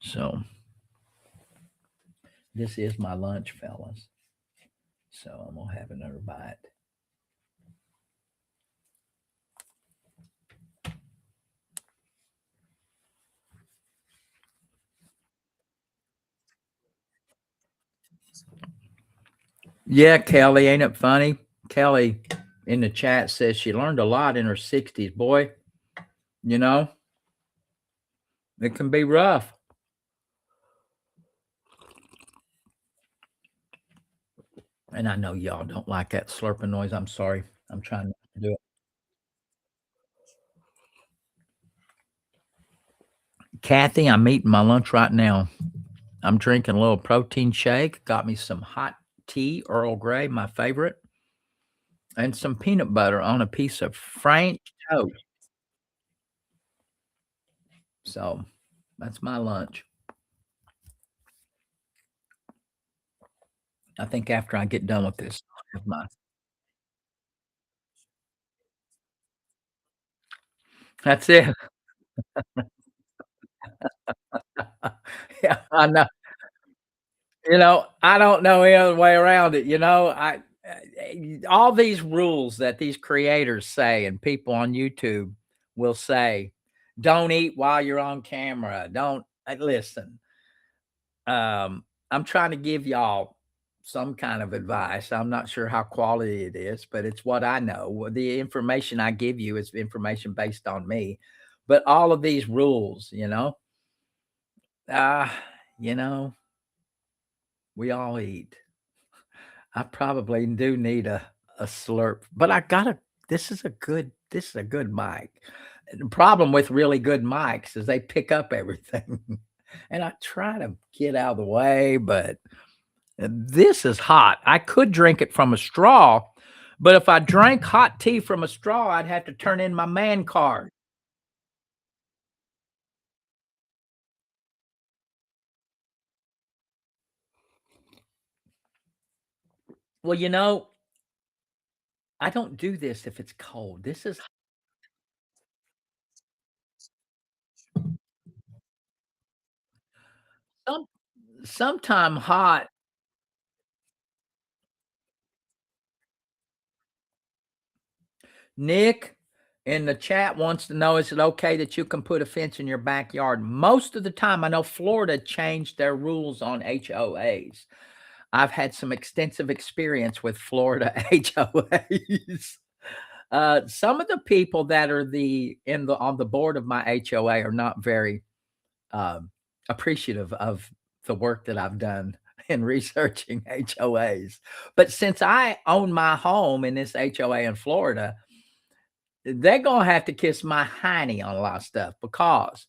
So this is my lunch, fellas. So I'm gonna have another bite. Yeah, Kelly, ain't it funny? Kelly in the chat says she learned a lot in her 60s. Boy, you know, it can be rough. And I know y'all don't like that slurping noise. I'm sorry. I'm trying not to do it. Kathy, I'm eating my lunch right now. I'm drinking a little protein shake. Got me some hot tea, Earl Grey, my favorite, and some peanut butter on a piece of French toast. So that's my lunch. I think after I get done with this, I'll have my that's it. Yeah, I know. I don't know any other way around it. All these rules that these creators say and people on YouTube will say, don't eat while you're on camera. Don't listen. I'm trying to give y'all some kind of advice. I'm not sure how quality it is, but it's what I know. The information I give you is information based on me. But all of these rules, uh, you know, we all eat. I probably do need a slurp, but I gotta this is a good mic. The problem with really good mics is they pick up everything. And I try to get out of the way, but this is hot. I could drink it from a straw, But if I drank hot tea from a straw, I'd have to turn in my man card. Well, I don't do this if it's cold. This is some sometime hot. Nick in the chat wants to know, is it okay that you can put a fence in your backyard? Most of the time, I know Florida changed their rules on HOAs. I've had some extensive experience with Florida HOAs. Some of the people that are the in the on the board of my HOA are not very um, appreciative of the work that I've done in researching HOAs. But since I own my home in this HOA in Florida, they're gonna have to kiss my hiney on a lot of stuff because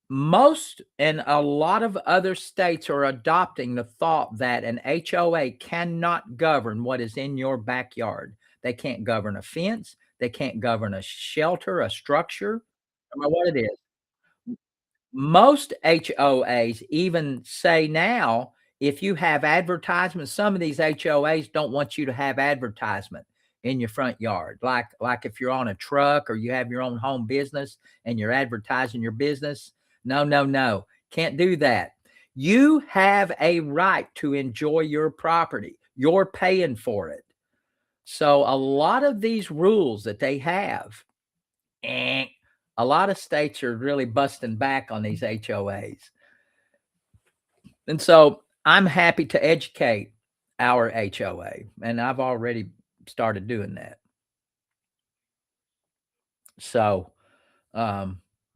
most and a lot of other states are adopting the thought that an HOA cannot govern what is in your backyard. They can't govern a fence, they can't govern a shelter, a structure, no matter what it is. Most HOAs even say now, if you have advertisements, some of these HOAs don't want you to have advertisement in your front yard. Like if you're on a truck or you have your own home business and you're advertising your business. No, no, no. Can't do that. You have a right to enjoy your property. You're paying for it. So a lot of these rules that they have, eh, a lot of states are really busting back on these HOAs. And so I'm happy to educate our HOA, and I've already started doing that. So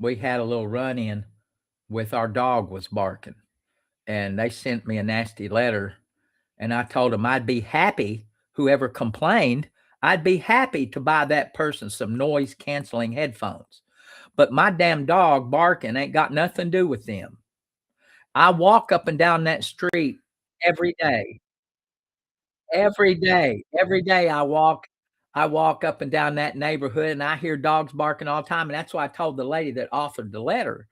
we had a little run in with our dog was barking, and they sent me a nasty letter. And I told them I'd be happy, whoever complained, I'd be happy to buy that person some noise canceling headphones. But my damn dog barking ain't got nothing to do with them. I walk up and down that street every day. Every day I walk up and down that neighborhood and I hear dogs barking all the time, and that's why I told the lady that authored the letter.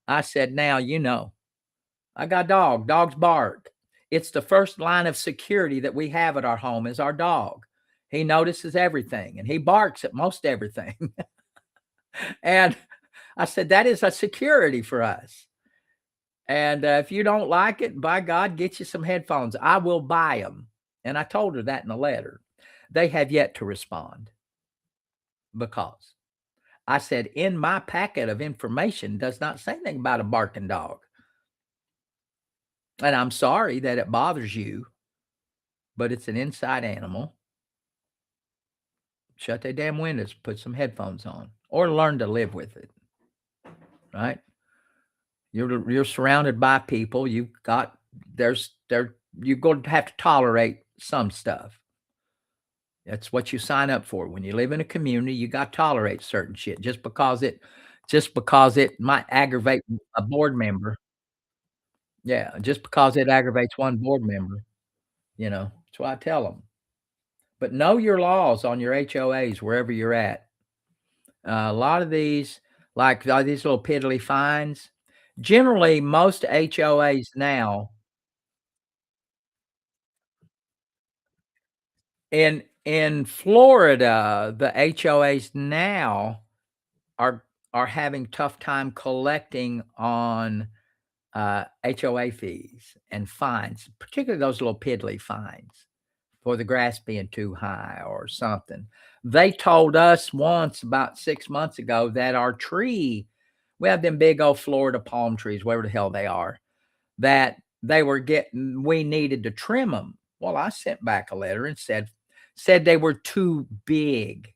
I said, "Now, I got a dog, dogs bark. It's the first line of security that we have at our home is our dog. He notices everything and he barks at most everything." And I said, "That is a security for us. And if you don't like it, by God, get you some headphones. I will buy them." And I told her that in a letter. They have yet to respond because I said, in my packet of information does not say anything about a barking dog. And I'm sorry that it bothers you, but it's an inside animal. Shut their damn windows, put some headphones on, or learn to live with it. Right? You're surrounded by people. You've got you're going to have to tolerate some stuff. That's what you sign up for. When you live in a community, you got to tolerate certain shit just because it might aggravate a board member. Yeah, just because it aggravates one board member, that's why I tell them. But know your laws on your HOAs wherever you're at. A lot of these, like these little piddly fines, generally most HOAs now in Florida, the HOAs now are are having tough time collecting on HOA fees and fines, particularly those little piddly fines for the grass being too high or something. They told us once about 6 months ago that our tree, we have them big old Florida palm trees, wherever the hell they are, that we needed to trim them. Well, I sent back a letter and said they were too big,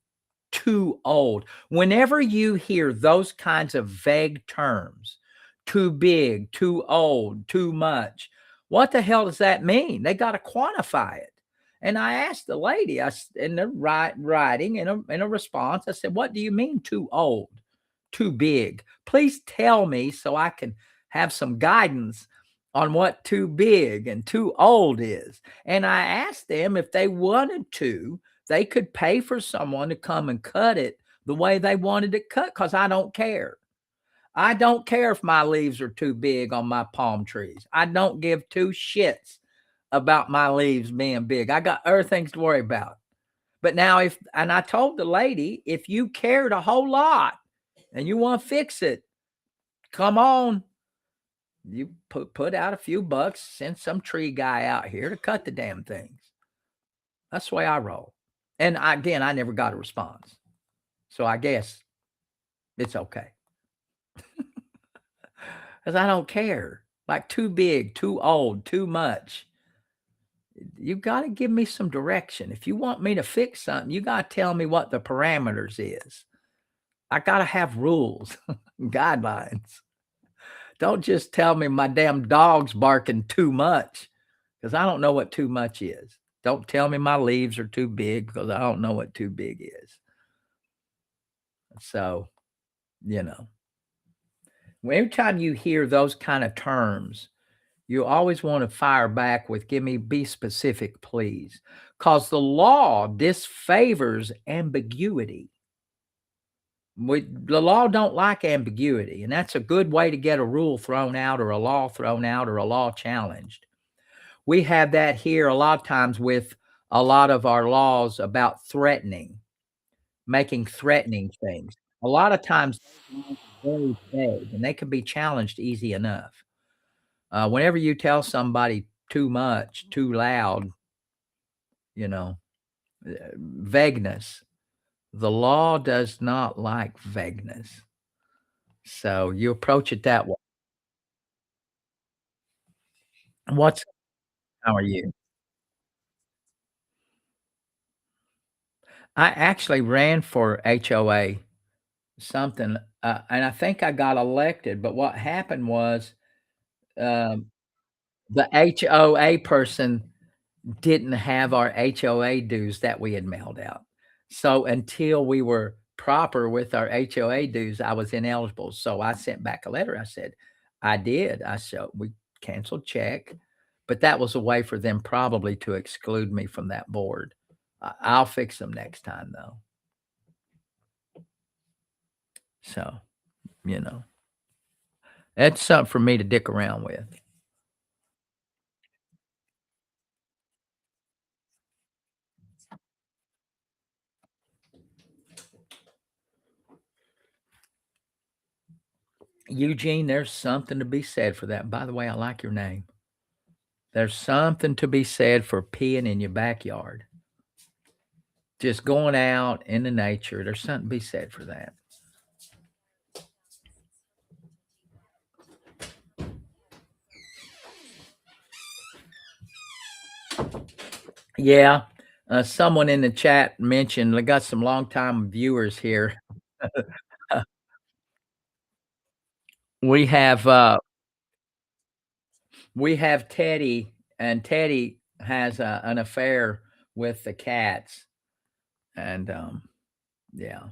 too old. Whenever you hear those kinds of vague terms, too big, too old, too much, what the hell does that mean? They got to quantify it. And I asked the lady, in the writing in a response, I said, "What do you mean too old, too big? Please tell me so I can have some guidance on what too big and too old is." And I asked them if they wanted to They could pay for someone to come and cut it the way they wanted it cut because I don't care. I don't care if my leaves are too big on my palm trees. I don't give two shits about my leaves being big. I got other things to worry about. But now, if and I told the lady, if you cared a whole lot and you want to fix it, come on. You put out a few bucks, send some tree guy out here to cut the damn things. That's the way I roll. And again, I never got a response. So I guess it's okay. Because I don't care. Like too big, too old, too much. You got to give me some direction. If you want me to fix something, you got to tell me what the parameters is. I got to have rules, guidelines. Don't just tell me my damn dog's barking too much because I don't know what too much is. Don't tell me my leaves are too big because I don't know what too big is. So, you know, every time you hear those kind of terms, you always want to fire back with, give me, be specific, please. Because the law disfavors ambiguity. The law don't like ambiguity, and that's a good way to get a rule thrown out or a law thrown out or a law challenged. We have that here a lot of times with a lot of our laws about threatening, making threatening things. A lot of times those laws are very vague and they can be challenged easy enough. Whenever you tell somebody too much, too loud, you know, vagueness, the law does not like vagueness. So you approach it that way. What's How are you? I actually ran for HOA something, and I think I got elected, but what happened was, um, the HOA person didn't have our HOA dues that we had mailed out. So until we were proper with our HOA dues, I was ineligible. So I sent back a letter. I said, I did. I said, we canceled check, but that was a way for them probably to exclude me from that board. I'll fix them next time though. So, you know, that's something for me to dick around with. Eugene, there's something to be said for that. By the way, I like your name. There's something to be said for peeing in your backyard. Just going out in the nature. There's something to be said for that. Yeah. Someone in the chat mentioned, I got some longtime viewers here. We have Teddy, and Teddy has an affair with the cats. And yeah,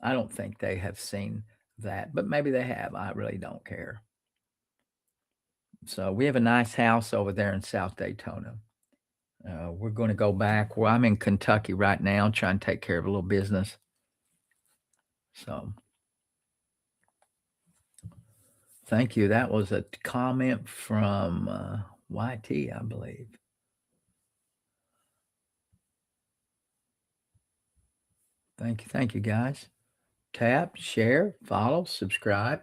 I don't think they have seen that, but maybe they have. I really don't care. So we have a nice house over there in South Daytona. We're going to go back. Well, I'm in Kentucky right now, trying to take care of a little business. So thank you. That was a comment from YT, I believe. Thank you, guys. Tap, share, follow, subscribe.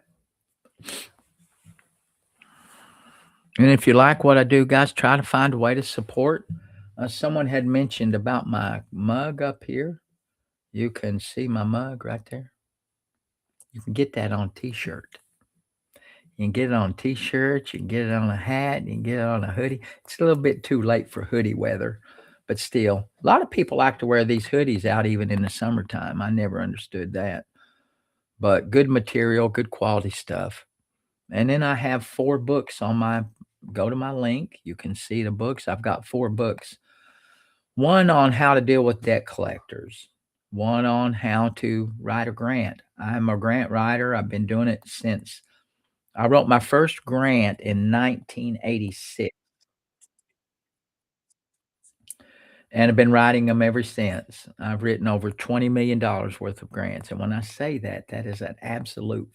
And if you like what I do, guys, try to find a way to support. Someone had mentioned about my mug up here. You can see my mug right there. You can get that on t-shirt. You can get it on t-shirts, you can get it on a hat, you can get it on a hoodie. It's a little bit too late for hoodie weather, but still, a lot of people like to wear these hoodies out even in the summertime. I never understood that. But good material, good quality stuff. And then I have 4 books on my go to my link. You can see the books. I've got 4 books. One on how to deal with debt collectors. One on how to write a grant. I'm a grant writer. I've been doing it since I wrote my first grant in 1986. and I've been writing them ever since. I've written over $20 million worth of grants, and when I say that, that is an absolute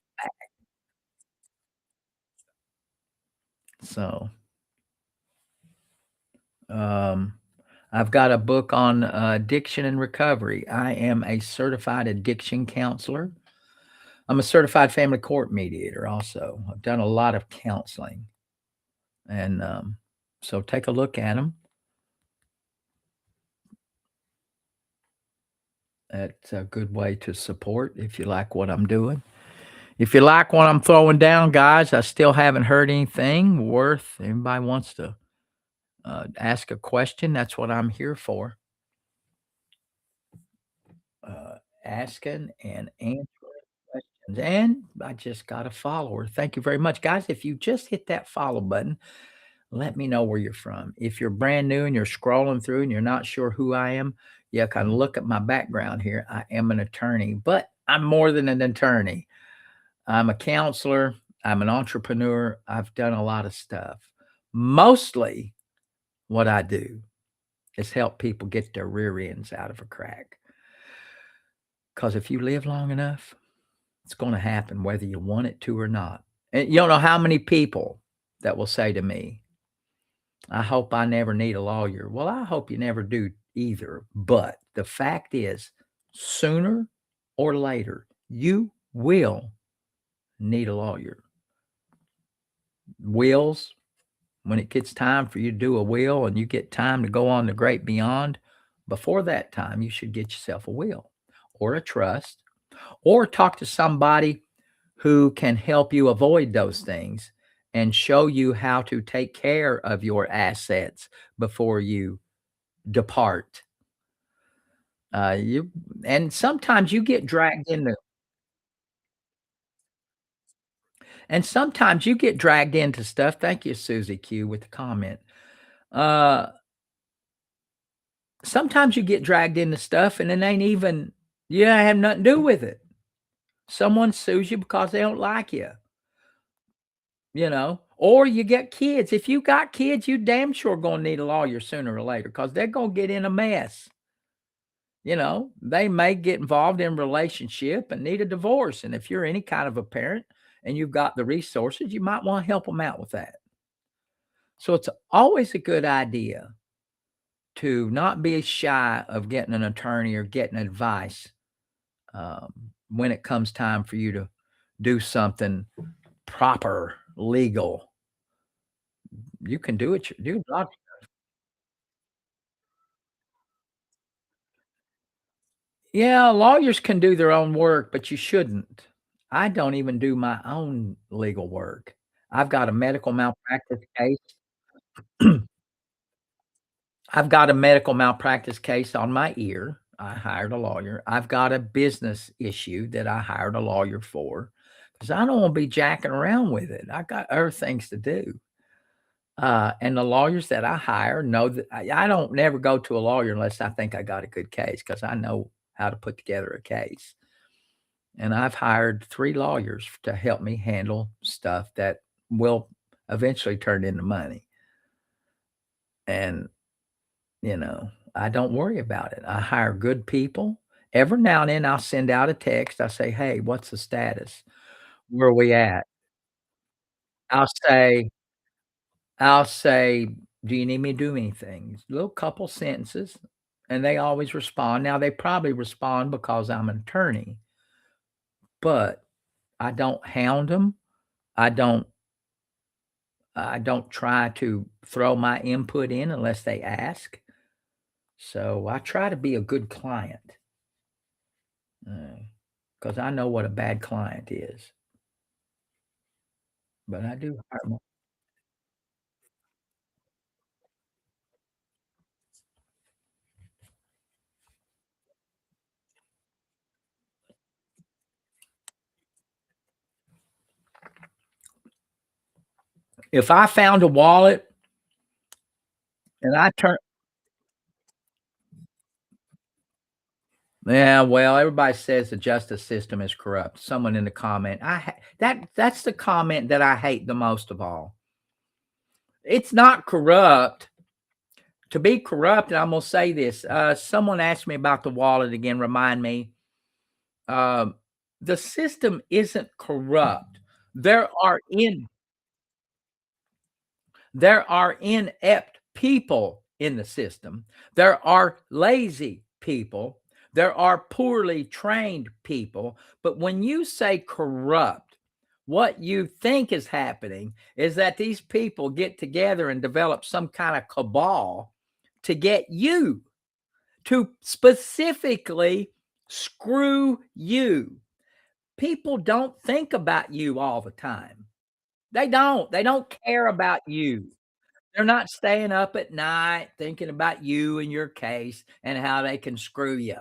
so, um, I've got a book on addiction and recovery. I am a certified addiction counselor. I'm a certified family court mediator also. I've done a lot of counseling, and, so take a look at them. That's a good way to support if you like what I'm doing. If you like what I'm throwing down, guys, I still haven't heard anything worth anybody wants to, ask a question, that's what I'm here for, asking and answering questions, and I just got a follower. Thank you very much. Guys, if you just hit that follow button, let me know where you're from. If you're brand new and you're scrolling through and you're not sure who I am, you can look at my background here. I am an attorney, but I'm more than an attorney. I'm a counselor, I'm an entrepreneur, I've done a lot of stuff. Mostly what I do is help people get their rear ends out of a crack. Because if you live long enough, it's gonna happen whether you want it to or not. And you don't know how many people that will say to me, "I hope I never need a lawyer." Well, I hope you never do either, but the fact is, sooner or later, you will need a lawyer. Wills, when it gets time for you to do a will and you get time to go on the great beyond, before that time, you should get yourself a will or a trust or talk to somebody who can help you avoid those things and show you how to take care of your assets before you depart. You and sometimes you get dragged into stuff. Thank you, Susie Q, with the comment. Uh, Sometimes you get dragged into stuff and it ain't even you don't have nothing to do with it. Someone sues you because they don't like you know, or you get kids. If you got kids, you damn sure gonna need a lawyer sooner or later because they're gonna get in a mess. You know, they may get involved in relationship and need a divorce. And if you're any kind of a parent and you've got the resources, you might want to help them out with that. So it's always a good idea to not be shy of getting an attorney or getting advice when it comes time for you to do something proper, legal. You can do it. Do a lot. Yeah, lawyers can do their own work, but you shouldn't. I don't even do my own legal work. I've got a medical malpractice case. I've got a medical malpractice case on my ear. I hired a lawyer. I've got a business issue that I hired a lawyer for because I don't want to be jacking around with it. I got other things to do. And the lawyers that I hire know that I don't never go to a lawyer unless I think I got a good case because I know how to put together a case. And I've hired 3 lawyers to help me handle stuff that will eventually turn into money. And, I don't worry about it. I hire good people. Every now and then, I'll send out a text. I say, "Hey, what's the status? Where are we at?" I'll say I'll say, "Do you need me to do anything?" Little couple sentences, and they always respond. Now, they probably respond because I'm an attorney, but I don't hound them. I don't I don't try to throw my input in unless they ask. So I try to be a good client, because I know what a bad client is. But I do hire 'em. If I found a wallet and I turn yeah, well, everybody says the justice system is corrupt. Someone in the comment, that's the comment that I hate the most of all. It's not corrupt. To be corrupt, and I'm gonna say this. Someone asked me about the wallet again. Remind me. Um, the system isn't corrupt. There are in there are inept people in the system. There are lazy people. There are poorly trained people. But when you say corrupt, what you think is happening is that these people get together and develop some kind of cabal to get you, to specifically screw you. People don't think about you all the time. They don't. They don't care about you. They're not staying up at night thinking about you and your case and how they can screw you.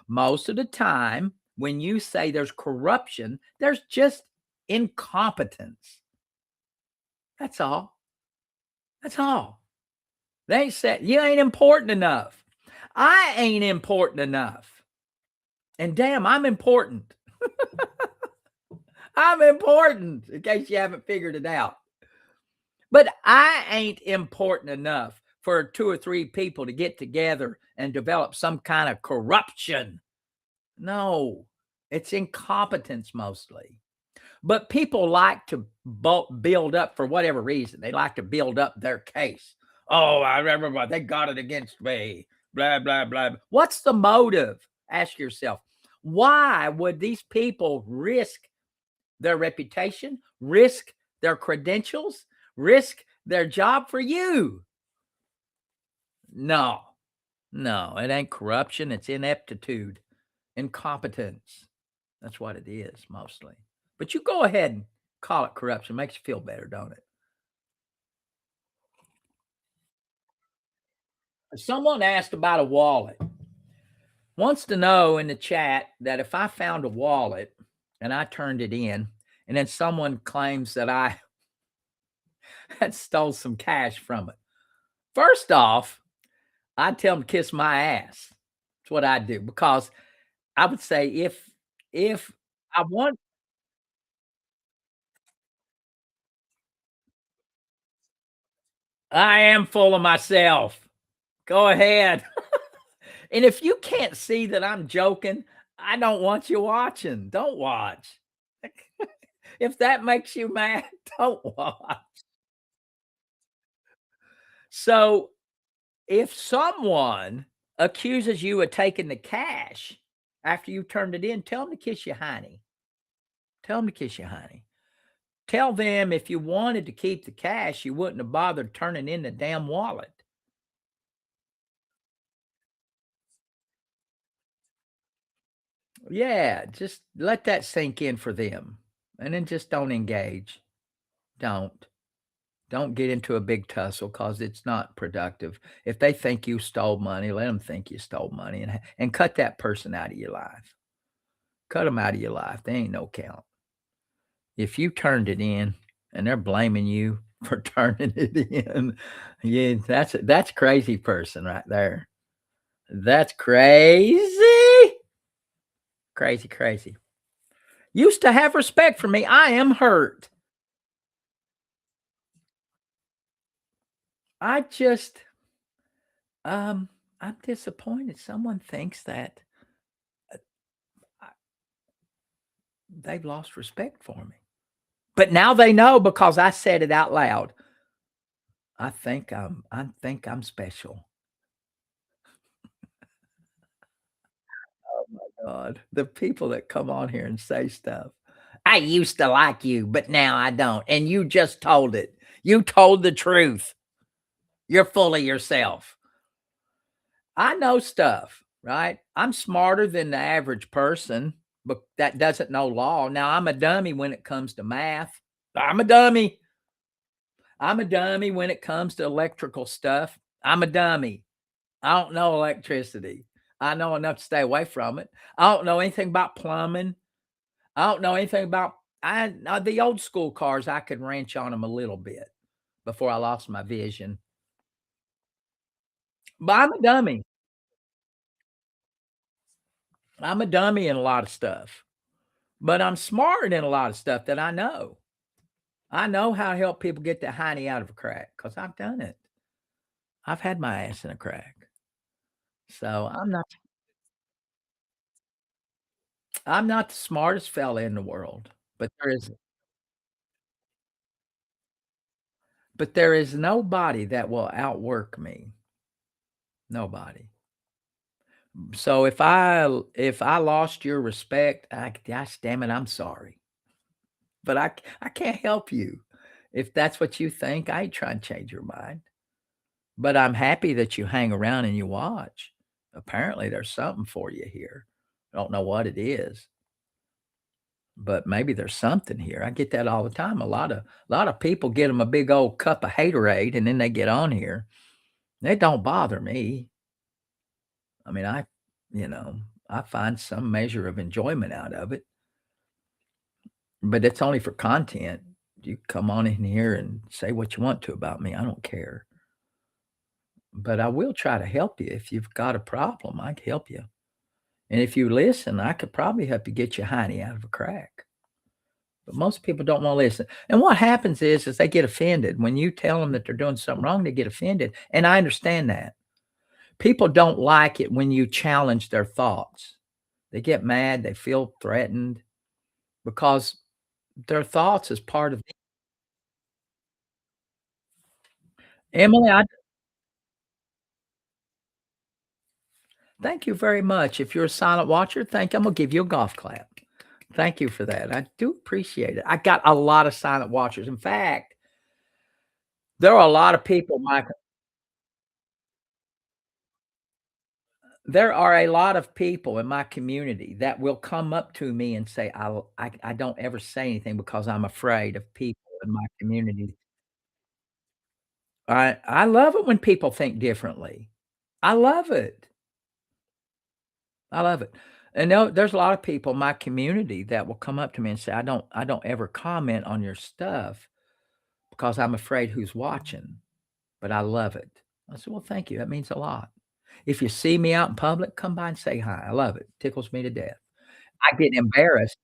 Most of the time, when you say there's corruption, there's just incompetence. That's all. That's all. They ain't said you ain't important enough. I ain't important enough. And damn, I'm important. I'm important, in case you haven't figured it out. But I ain't important enough for two or three people to get together and develop some kind of corruption. No, it's incompetence mostly. But people like to build up for whatever reason. They like to build up their case. Oh, I remember they got it against me. Blah, blah, blah. What's the motive? Ask yourself. Why would these people risk their reputation, risk their credentials, risk their job for you? No, no, it ain't corruption. It's ineptitude, incompetence. That's what it is mostly. But you go ahead and call it corruption. Makes you feel better, don't it? Someone asked about a wallet. Wants to know in the chat that if I found a wallet and I turned it in, and then someone claims that I had stole some cash from it. First off, I'd tell them to kiss my ass. That's what I'd do, because I would say if I want, I am full of myself. Go ahead. And if you can't see that I'm joking, I don't want you watching. Don't watch. If that makes you mad, don't watch. So if someone accuses you of taking the cash after you turned it in, tell them to kiss you, honey. Tell them to kiss you, honey. Tell them if you wanted to keep the cash, you wouldn't have bothered turning in the damn wallet. Yeah, just let that sink in for them, and then just don't engage. Don't. Don't get into a big tussle because it's not productive. If they think you stole money, let them think you stole money, and cut that person out of your life. Cut them out of your life. They ain't no count. If you turned it in and they're blaming you for turning it in, yeah, that's a crazy person right there. That's crazy. Crazy, crazy. Used to have respect for me. I am hurt. I just I'm disappointed someone thinks that I they've lost respect for me. But now they know because I said it out loud. I think I'm special. Oh my god. The people that come on here and say stuff. I used to like you, but now I don't. And you just told it. You told the truth. You're full of yourself. I know stuff, right? I'm smarter than the average person, but that doesn't know law. Now I'm a dummy when it comes to math. I'm a dummy. I'm a dummy when it comes to electrical stuff. I'm a dummy. I don't know electricity. I know enough to stay away from it. I don't know anything about plumbing. I don't know anything about the old school cars. I could wrench on them a little bit before I lost my vision. But I'm a dummy. I'm a dummy in a lot of stuff. But I'm smart in a lot of stuff that I know. I know how to help people get the honey out of a crack because I've done it. I've had my ass in a crack. So I'm not the smartest fella in the world, but there is nobody that will outwork me. Nobody. So if I lost your respect, gosh damn it, I'm sorry. But I can't help you. If that's what you think, I ain't trying to change your mind. But I'm happy that you hang around and you watch. Apparently, there's something for you here. I don't know what it is, but maybe there's something here. I get that all the time. A lot of people get them a big old cup of haterade, and then they get on here. It don't bother me. I mean, you know, I find some measure of enjoyment out of it, but it's only for content. You come on in here and say what you want to about me. I don't care. But I will try to help you. If you've got a problem, I can help you. And if you listen, I could probably help you get your hiney out of a crack. But most people don't want to listen. And what happens is they get offended. When you tell them that they're doing something wrong, they get offended. And I understand that. People don't like it when you challenge their thoughts. They get mad, they feel threatened because their thoughts is part of Emily, I thank you very much. If you're a silent watcher, thank you. I'm gonna give you a golf clap. Thank you for that. I do appreciate it. I got a lot of silent watchers. In fact, there are a lot of people, Michael. There are a lot of people in my community that will come up to me and say, I don't ever say anything because I'm afraid of people in my community. I love it when people think differently. I love it. I love it. And there's a lot of people in my community that will come up to me and say, I don't ever comment on your stuff because I'm afraid who's watching, but I love it. I said, well, thank you. That means a lot. If you see me out in public, come by and say hi. I love it. Tickles me to death. I get embarrassed.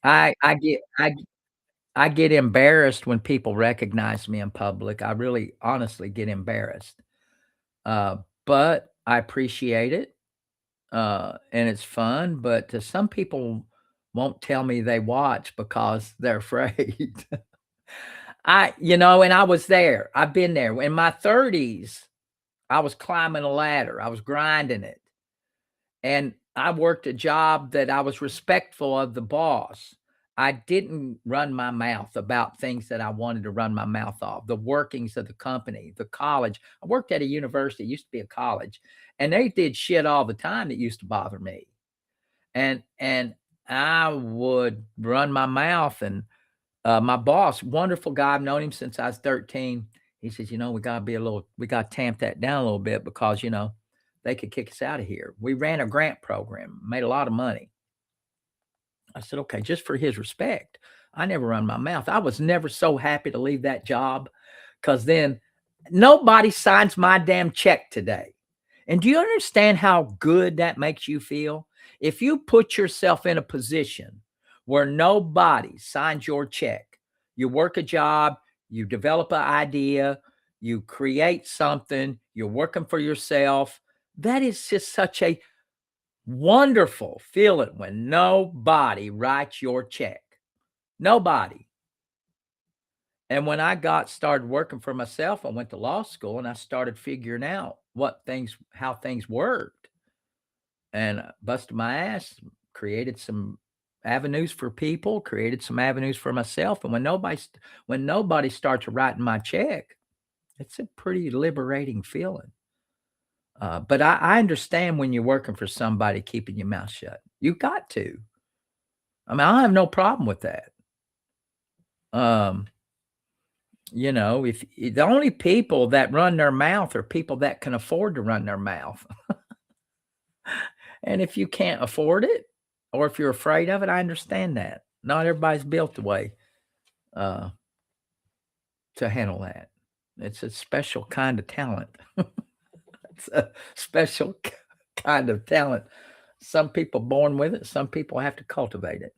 I get embarrassed when people recognize me in public. I really honestly get embarrassed. Uh, but I appreciate it. And it's fun, but some people won't tell me they watch because they're afraid. And I was there. I've been there. In my 30s, I was climbing a ladder. I was grinding it. And I worked a job that I was respectful of the boss. I didn't run my mouth about things that I wanted to run my mouth off, the workings of the company, the college. I worked at a university, it used to be a college, and they did shit all the time that used to bother me. And I would run my mouth and my boss, wonderful guy, I've known him since I was 13. He says, we gotta tamp that down a little bit because, they could kick us out of here. We ran a grant program, made a lot of money. I said, okay, just for his respect. I never run my mouth. I was never so happy to leave that job because then nobody signs my damn check today. And do you understand how good that makes you feel? If you put yourself in a position where nobody signs your check, you work a job, you develop an idea, you create something, you're working for yourself. That is just such a wonderful feeling when nobody writes your check. Nobody. And when I got started working for myself, I went to law school and I started figuring out how things worked and busted my ass, created some avenues for people, created some avenues for myself. And when nobody starts writing my check, it's a pretty liberating feeling. But I understand when you're working for somebody keeping your mouth shut. You got to. I mean, I have no problem with that. Um, if the only people that run their mouth are people that can afford to run their mouth. And if you can't afford it, or if you're afraid of it, I understand that. Not everybody's built the way uh, to handle that. It's a special kind of talent. It's a special kind of talent. Some people born with it. Some people have to cultivate it.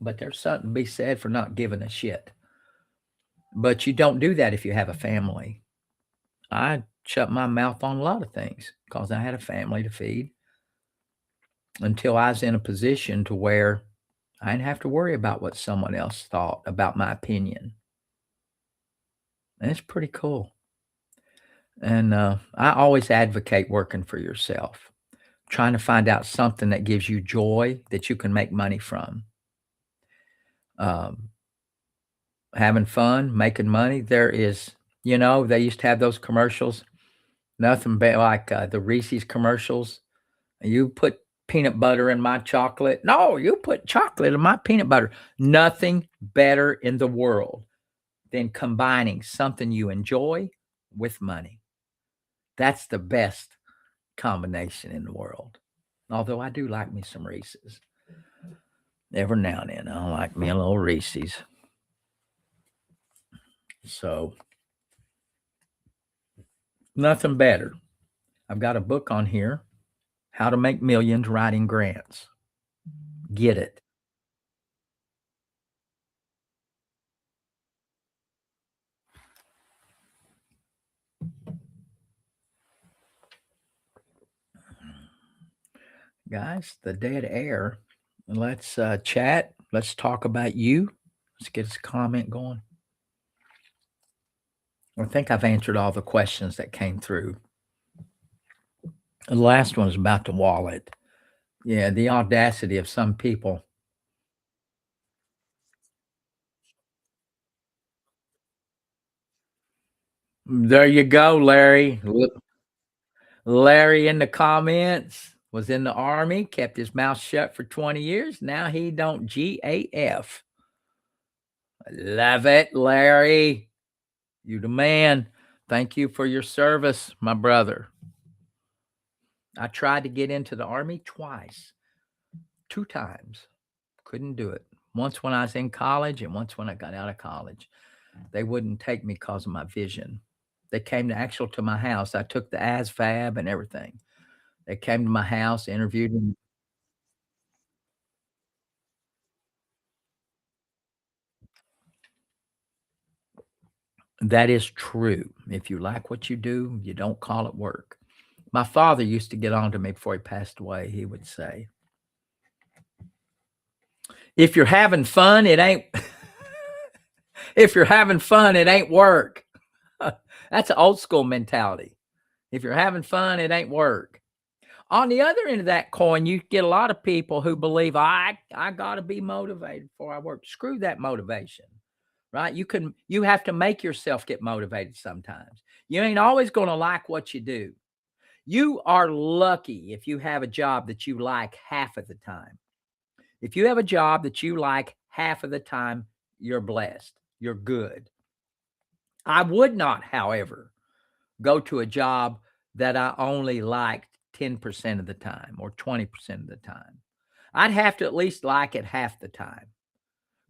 but there's something to be said for not giving a shit. But you don't do that if you have a family. I shut my mouth on a lot of things because I had a family to feed until I was in a position to where I didn't have to worry about what someone else thought about my opinion. And it's pretty cool. And I always advocate working for yourself, trying to find out something that gives you joy that you can make money from. Um, Having fun, making money. There is, they used to have those commercials, nothing but like the Reese's commercials. You put peanut butter in my chocolate. No, you put chocolate in my peanut butter. Nothing better in the world than combining something you enjoy with money. That's the best combination in the world. Although I do like me some Reese's. Every now and then, I like me a little Reese's. So, nothing better. I've got a book on here, How to Make Millions Writing Grants. Get it. Guys, the dead air. Let's chat. Let's talk about you. Let's get this comment going. I think I've answered all the questions that came through. The last one was about the wallet. Yeah, the audacity of some people. There you go, Larry. Larry in the comments was in the army, kept his mouth shut for 20 years. Now he don't GAF. Love it, Larry. You the man. Thank you for your service, my brother. I tried to get into the army twice, 2 times. Couldn't do it. Once when I was in college and once when I got out of college. They wouldn't take me because of my vision. They came to my house. I took the ASVAB and everything. They came to my house, interviewed me. That is true. If you like what you do, you don't call it work. My father used to get on to me before he passed away. He would say, if you're having fun, it ain't if you're having fun, it ain't work. That's an old school mentality. If you're having fun, it ain't work. On the other end of that coin, you get a lot of people who believe I got to be motivated before I work. Screw that motivation, right? You have to make yourself get motivated sometimes. You ain't always going to like what you do. You are lucky if you have a job that you like half of the time. If you have a job that you like half of the time, you're blessed. You're good. I would not, however, go to a job that I only liked 10% of the time or 20% of the time. I'd have to at least like it half the time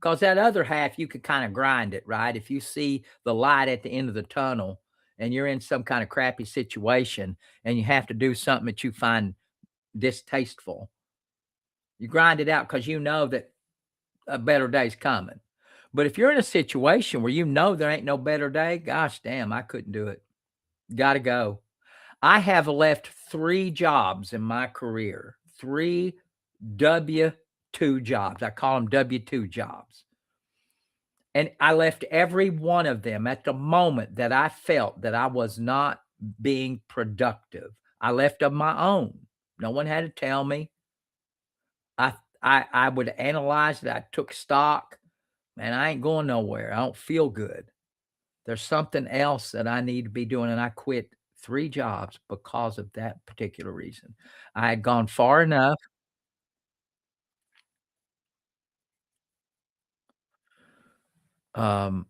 because that other half, you could kind of grind it, right? If you see the light at the end of the tunnel and you're in some kind of crappy situation and you have to do something that you find distasteful, you grind it out because you know that a better day's coming. But if you're in a situation where you know there ain't no better day, gosh damn, I couldn't do it. Got to go. I have left 3 jobs in my career, 3 W-2 jobs. I call them W-2 jobs. And I left every one of them at the moment that I felt that I was not being productive. I left of my own. No one had to tell me. I would analyze it. I took stock. Man, I ain't going nowhere. I don't feel good. There's something else that I need to be doing, and I quit 3 jobs because of that particular reason. I had gone far enough. Um,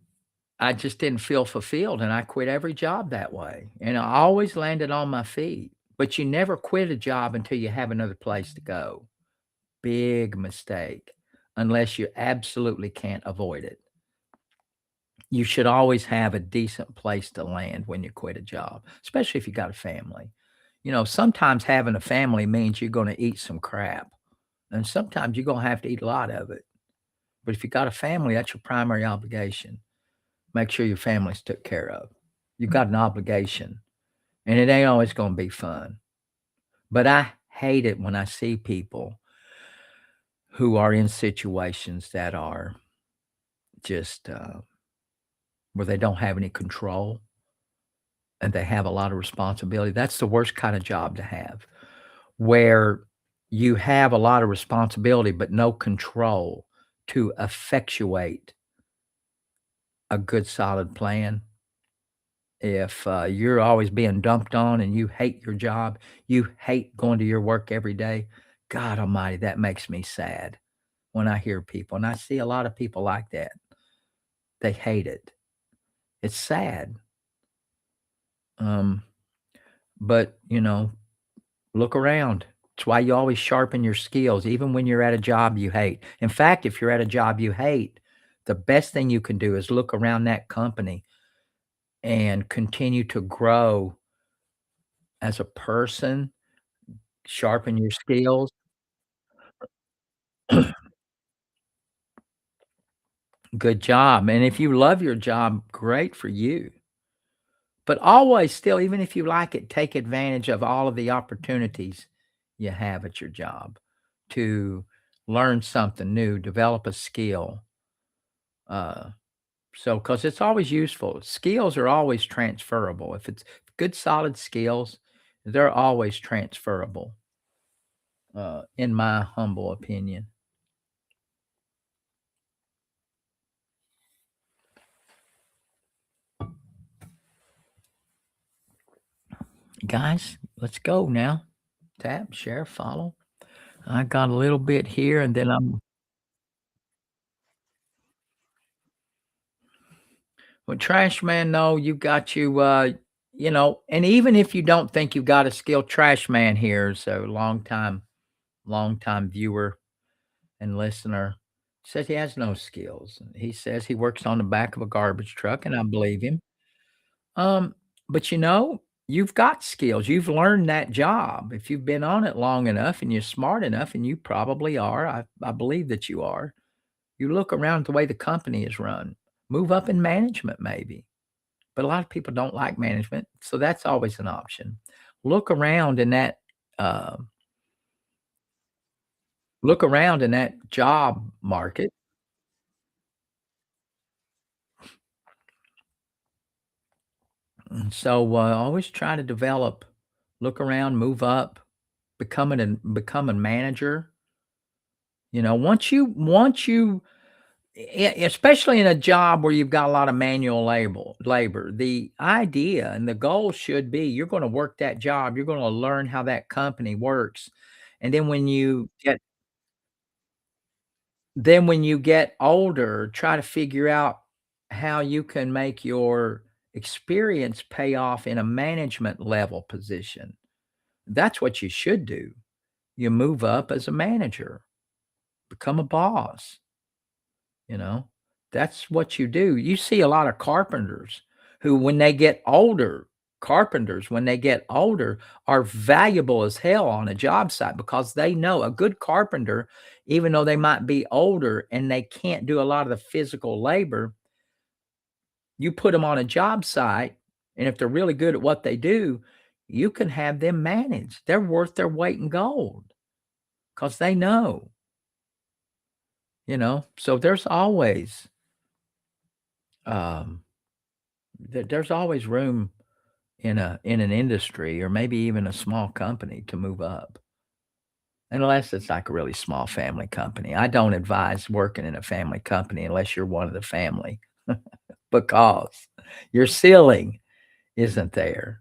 I just didn't feel fulfilled, and I quit every job that way, and I always landed on my feet. But you never quit a job until you have another place to go. Big mistake, unless you absolutely can't avoid it. You should always have a decent place to land when you quit a job, especially if you got a family. Sometimes having a family means you're gonna eat some crap, and sometimes you're gonna have to eat a lot of it. But if you got a family, that's your primary obligation. Make sure your family's took care of. You got an obligation, and it ain't always gonna be fun. But I hate it when I see people who are in situations that are just, where they don't have any control and they have a lot of responsibility. That's the worst kind of job to have, where you have a lot of responsibility, but no control to effectuate a good solid plan. If, you're always being dumped on and you hate your job, you hate going to your work every day, God almighty, that makes me sad when I hear people, and I see a lot of people like that. They hate it. It's sad. Um, but, look around. It's why you always sharpen your skills, even when you're at a job you hate. In fact, if you're at a job you hate, the best thing you can do is look around that company and continue to grow as a person, sharpen your skills. Good job. And if you love your job, great for you. But always still, even if you like it, take advantage of all of the opportunities you have at your job to learn something new, develop a skill. Uh, because it's always useful. Skills are always transferable. If it's good, solid skills, they're always transferable, in my humble opinion. Guys, let's go now. Tap, share, follow. I got a little bit here and then I'm well, trash man, no, you got you, and even if you don't think you got a skill, trash man here is a long time viewer and listener. Says he has no skills. He says he works on the back of a garbage truck, and I believe him. Um, but you've got skills. You've learned that job. If you've been on it long enough and you're smart enough, and you probably are, I believe that you are. You look around the way the company is run. Move up in management, maybe. But a lot of people don't like management, so that's always an option. Look around in that, uh, look around in that job market. And so, always try to develop, look around, move up, become a manager. Once you especially in a job where you've got a lot of manual labor, the idea and the goal should be you're gonna work that job, you're gonna learn how that company works, and then when you get older, try to figure out how you can make your experience pay off in a management level position. That's what you should do. You move up as a manager, become a boss, you know? That's what you do. You see a lot of carpenters who, when they get older, carpenters, when they get older, are valuable as hell on a job site because they know a good carpenter, even though they might be older and they can't do a lot of the physical labor, you put them on a job site, and if they're really good at what they do, you can have them manage. They're worth their weight in gold because they know. So um, there's always room in an industry or maybe even a small company to move up, unless it's like a really small family company. I don't advise working in a family company unless you're one of the family because your ceiling isn't there.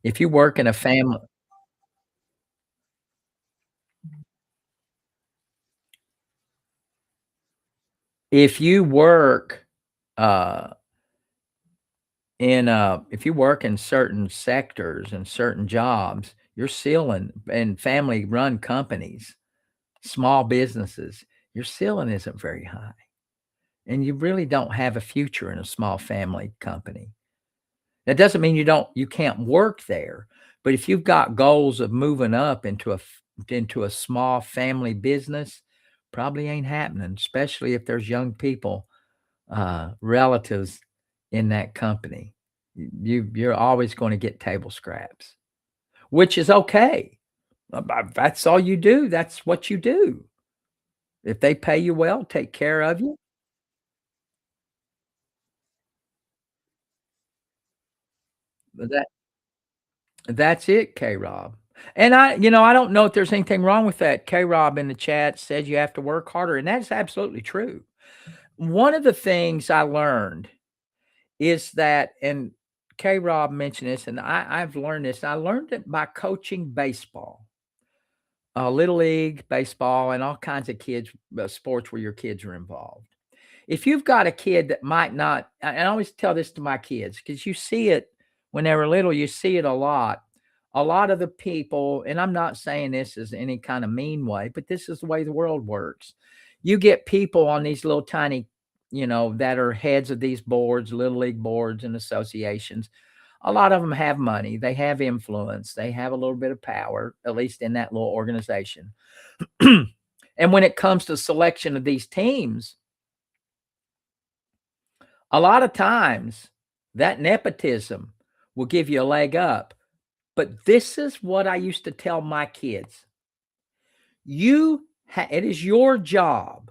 If you work in a family if you work, uh, if you work in certain sectors and certain jobs, your ceiling in family-run companies, small businesses, your ceiling isn't very high. And you really don't have a future in a small family company. That doesn't mean you can't work there, but if you've got goals of moving up into a small family business Probably ain't happening, especially if there's young people, relatives in that company. You're always gonna get table scraps, which is okay. That's all you do, that's what you do. If they pay you well, take care of you, that that's it, K-Rob. And I don't know if there's anything wrong with that. K-Rob in the chat said you have to work harder, and that's absolutely true. One of the things I learned is that, and K-Rob mentioned this, and I've learned this, and I learned it by coaching baseball, little league, baseball, and all kinds of kids, sports where your kids are involved. If you've got a kid that might not, I always tell this to my kids because you see it when they were little, you see it a lot. A lot of the people, and I'm not saying this is any kind of mean way, but this is the way the world works. You get people on these little tiny, that are heads of these boards, little league boards and associations. A lot of them have money, they have influence, they have a little bit of power, at least in that little organization. And when it comes to selection of these teams, a lot of times, that nepotism will give you a leg up. But this is what I used to tell my kids. It is your job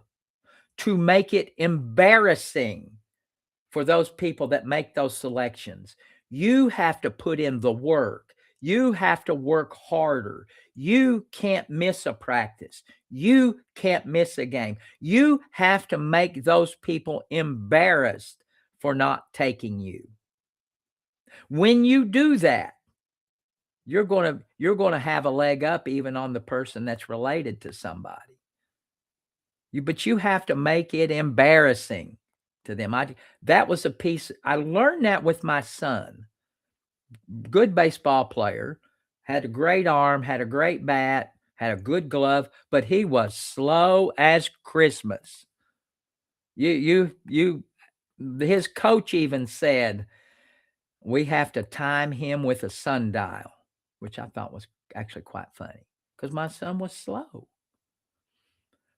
to make it embarrassing for those people that make those selections. You have to put in the work. You have to work harder. You can't miss a practice. You can't miss a game. You have to make those people embarrassed for not taking you. When you do that, you're gonna have a leg up even on the person that's related to somebody. But you have to make it embarrassing to them. That was a piece I learned that with my son. Good baseball player, had a great arm, had a great bat, had a good glove, but he was slow as Christmas. You his coach even said, "We have to time him with a sundial," which I thought was actually quite funny because my son was slow.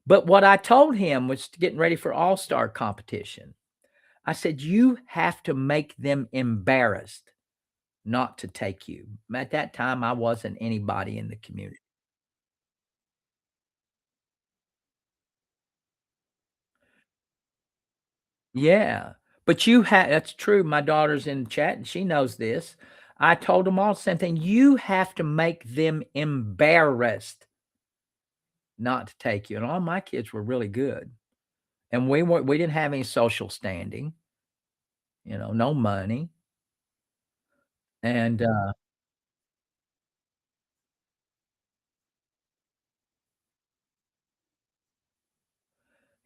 But what I told him was getting ready for all-star competition. I said, "You have to make them embarrassed not to take you." At that time, I wasn't anybody in the community. Yeah, but that's true. My daughter's in the chat, and she knows this. I told them all the same thing. You have to make them embarrassed not to take you, and all my kids were really good, and we didn't have any social standing, no money, and,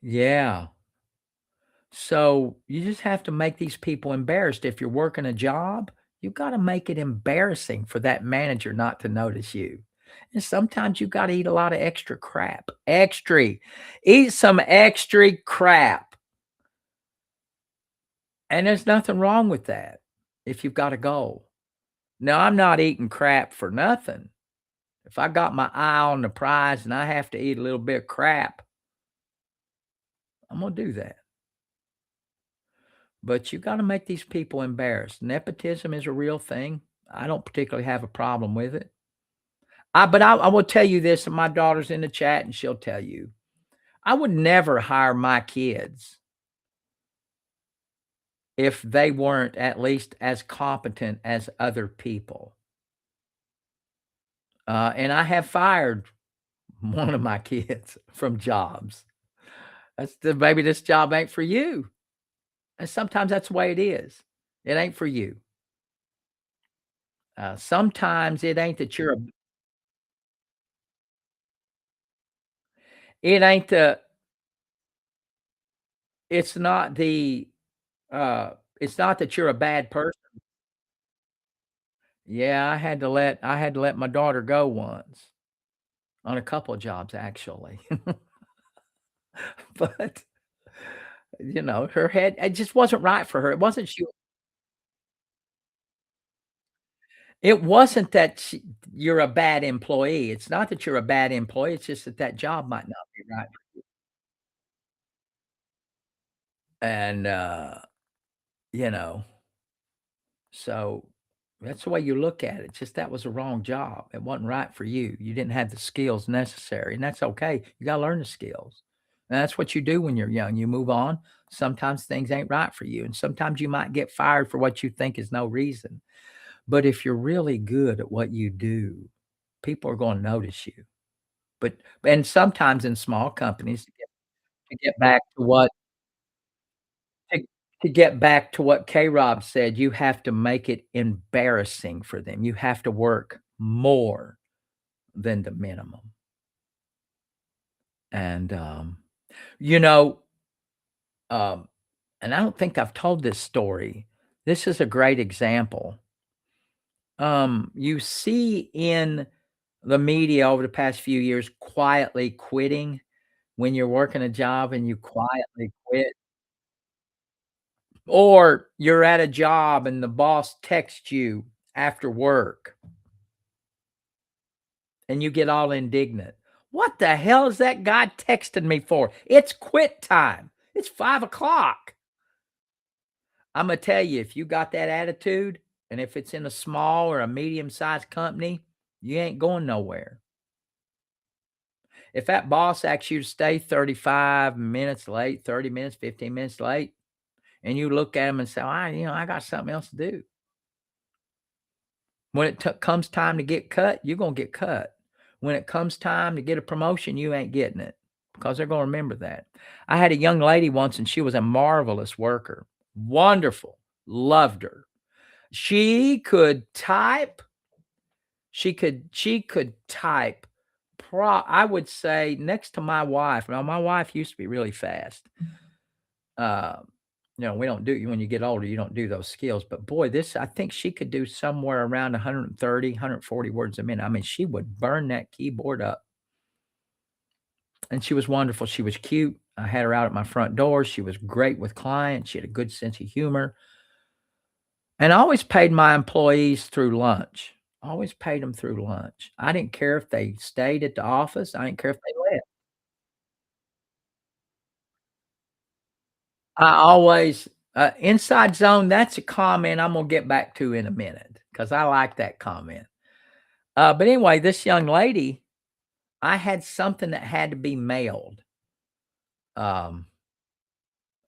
yeah. So, you just have to make these people embarrassed. If you're working a job, you gotta make it embarrassing for that manager not to notice you, and sometimes you gotta eat a lot of extra crap. Eat some extra crap, and there's nothing wrong with that if you've got a goal. Now, I'm not eating crap for nothing. If I got my eye on the prize and I have to eat a little bit of crap, I'm gonna do that. But you gotta make these people embarrassed. Nepotism is a real thing. I don't particularly have a problem with it. But I will tell you this, and my daughter's in the chat and she'll tell you. I would never hire my kids if they weren't at least as competent as other people. And I have fired one of my kids from jobs. Maybe this job ain't for you. And sometimes that's the way it is. It ain't for you. Sometimes it ain't that it ain't the it's not the it's not that you're a bad person. Yeah, I had to let my daughter go once on a couple of jobs actually. But, her head it just wasn't right for her. It wasn't that you're a bad employee. It's not that you're a bad employee, it's just that that job might not be right. And, you know, so that's the way you look at it. Just that was a wrong job. It wasn't right for you. You didn't have the skills necessary, and that's okay. You gotta learn the skills. And that's what you do when you're young. You move on. Sometimes things ain't right for you, and sometimes you might get fired for what you think is no reason. But if you're really good at what you do, people are gonna notice you. But and sometimes in small companies, to get back to what to to get back to what K-Rob said, you have to make it embarrassing for them. You have to work more than the minimum. And, you know, um, and I don't think I've told this story. This is a great example. You see in the media over the past few years quietly quitting when you're working a job and you quietly quit, or you're at a job and the boss texts you after work and you get all indignant. What the hell is that guy texting me for? It's quit time. It's 5 o'clock. I'm gonna tell you, if you got that attitude, and if it's in a small or a medium-sized company, you ain't going nowhere. If that boss asks you to stay 35 minutes late, 30 minutes, 15 minutes late, and you look at him and say, I got something else to do. When it comes time to get cut, you're gonna get cut. When it comes time to get a promotion, you ain't getting it because they're gonna remember that. I had a young lady once, and she was a marvelous worker. Wonderful. Loved her. She could type. She could type I would say next to my wife. Now, my wife used to be really fast. Uh, we don't do when you get older, you don't do those skills. But boy, this I think she could do somewhere around 130, 140 words a minute. I mean, she would burn that keyboard up. And she was wonderful. She was cute. I had her out at my front door. She was great with clients. She had a good sense of humor. And I always paid my employees through lunch. Always paid them through lunch. I didn't care if they stayed at the office. I didn't care if they left. I always inside zone, that's a comment I'm gonna get back to in a minute because I like that comment. But anyway, this young lady, I had something that had to be mailed, um,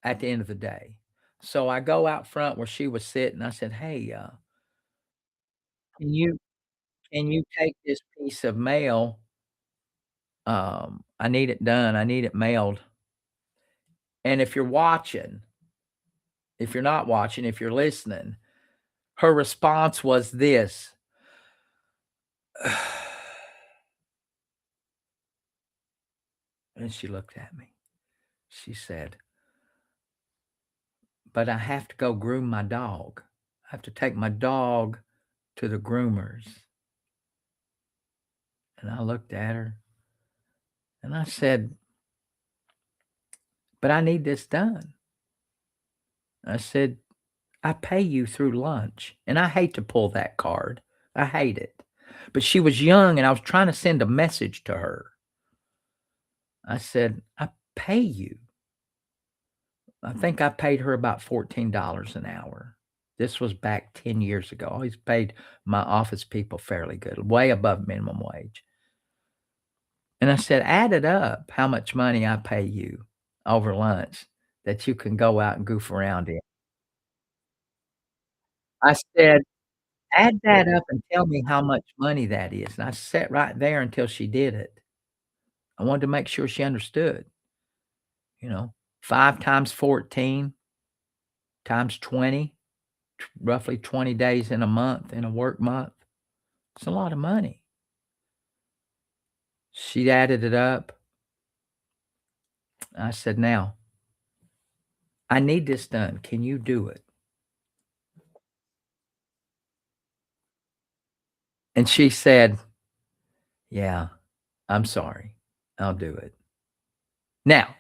at the end of the day. So I go out front where she was sitting. I said, "Hey, can you can you take this piece of mail? I need it done. I need it mailed." And if you're not watching, if you're listening, her response was this. And she looked at me. She said, "But I have to go groom my dog. I have to take my dog to the groomers." And I looked at her and I said, "But I need this done." I said, "I pay you through lunch." And I hate to pull that card. I hate it. But she was young and I was trying to send a message to her. I said, "I pay you." I think I paid her about $14 an hour. This was back 10 years ago. I always paid my office people fairly good, way above minimum wage. And I said, "Add it up, how much money I pay you over lunch that you can go out and goof around in." I said, "Add that up and tell me how much money that is." And I sat right there until she did it. I wanted to make sure she understood, you know, 5 times 14 times 20, roughly 20 days in a month, in a work month. It's a lot of money. She added it up. I said, "Now, I need this done. Can you do it?" And she said, "Yeah, I'm sorry. I'll do it." Now,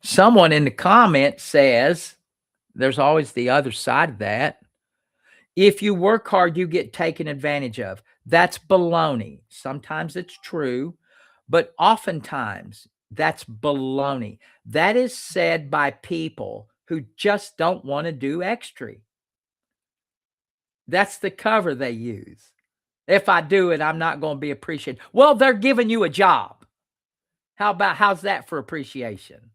someone in the comments says, there's always the other side of that. If you work hard, you get taken advantage of. That's baloney. Sometimes it's true, but oftentimes that's baloney. That is said by people who just don't wanna do extra. That's the cover they use. "If I do it, I'm not gonna be appreciated." Well, they're giving you a job. How's that for appreciation?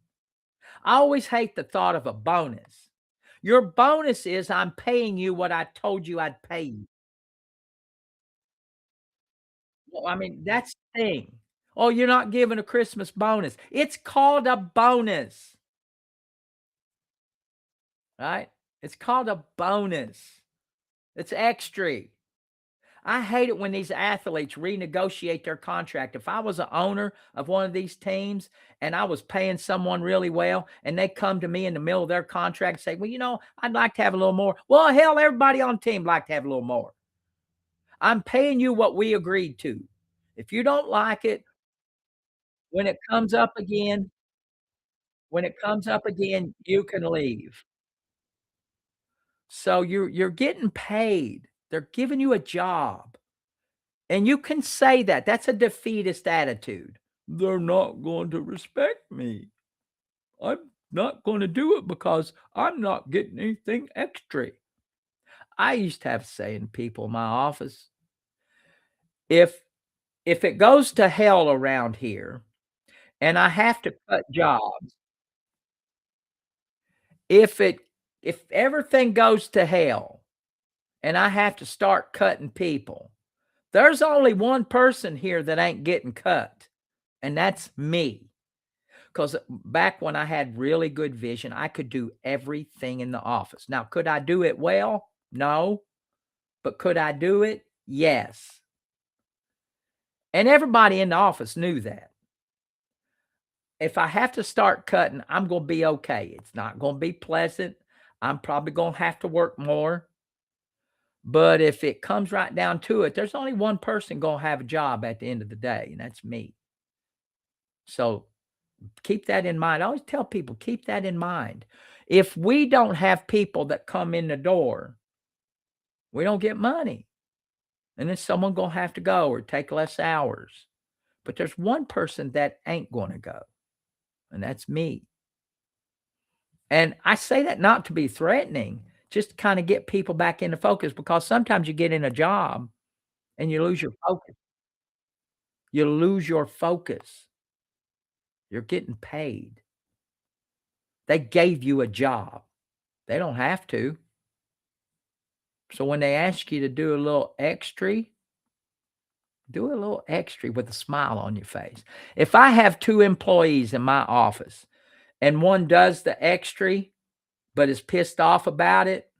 I always hate the thought of a bonus. Your bonus is I'm paying you what I told you I'd pay you. Well, I mean, that's the thing. "Oh, you're not giving a Christmas bonus." It's called a bonus, right? It's called a bonus. It's extra. I hate it when these athletes renegotiate their contract. If I was an owner of one of these teams and I was paying someone really well and they come to me in the middle of their contract and say, "Well, I'd like to have a little more." Well, hell, everybody on the team like to have a little more. I'm paying you what we agreed to. If you don't like it, when it comes up again, you can leave. So you're getting paid. They're giving you a job. And you can say that. That's a defeatist attitude. "They're not going to respect me. I'm not going to do it because I'm not getting anything extra." I used to have saying to people in my office, if it goes to hell around here and I have to cut jobs, if it if everything goes to hell and I have to start cutting people, there's only one person here that ain't getting cut, and that's me. Because back when I had really good vision, I could do everything in the office. Now, could I do it well? No. But could I do it? Yes. And everybody in the office knew that. If I have to start cutting, I'm going to be okay. It's not going to be pleasant. I'm probably going to have to work more. But if it comes right down to it, there's only one person going to have a job at the end of the day, and that's me. So keep that in mind. I always tell people, keep that in mind. If we don't have people that come in the door, we don't get money. And then someone gonna have to go or take less hours. But there's one person that ain't gonna go, and that's me. And I say that not to be threatening, just to kind of get people back into focus because sometimes you get in a job and you lose your focus. You lose your focus. You're getting paid. They gave you a job. They don't have to. So when they ask you to do a little extra, do a little extra with a smile on your face. If I have 2 employees in my office and one does the extra, but is pissed off about it,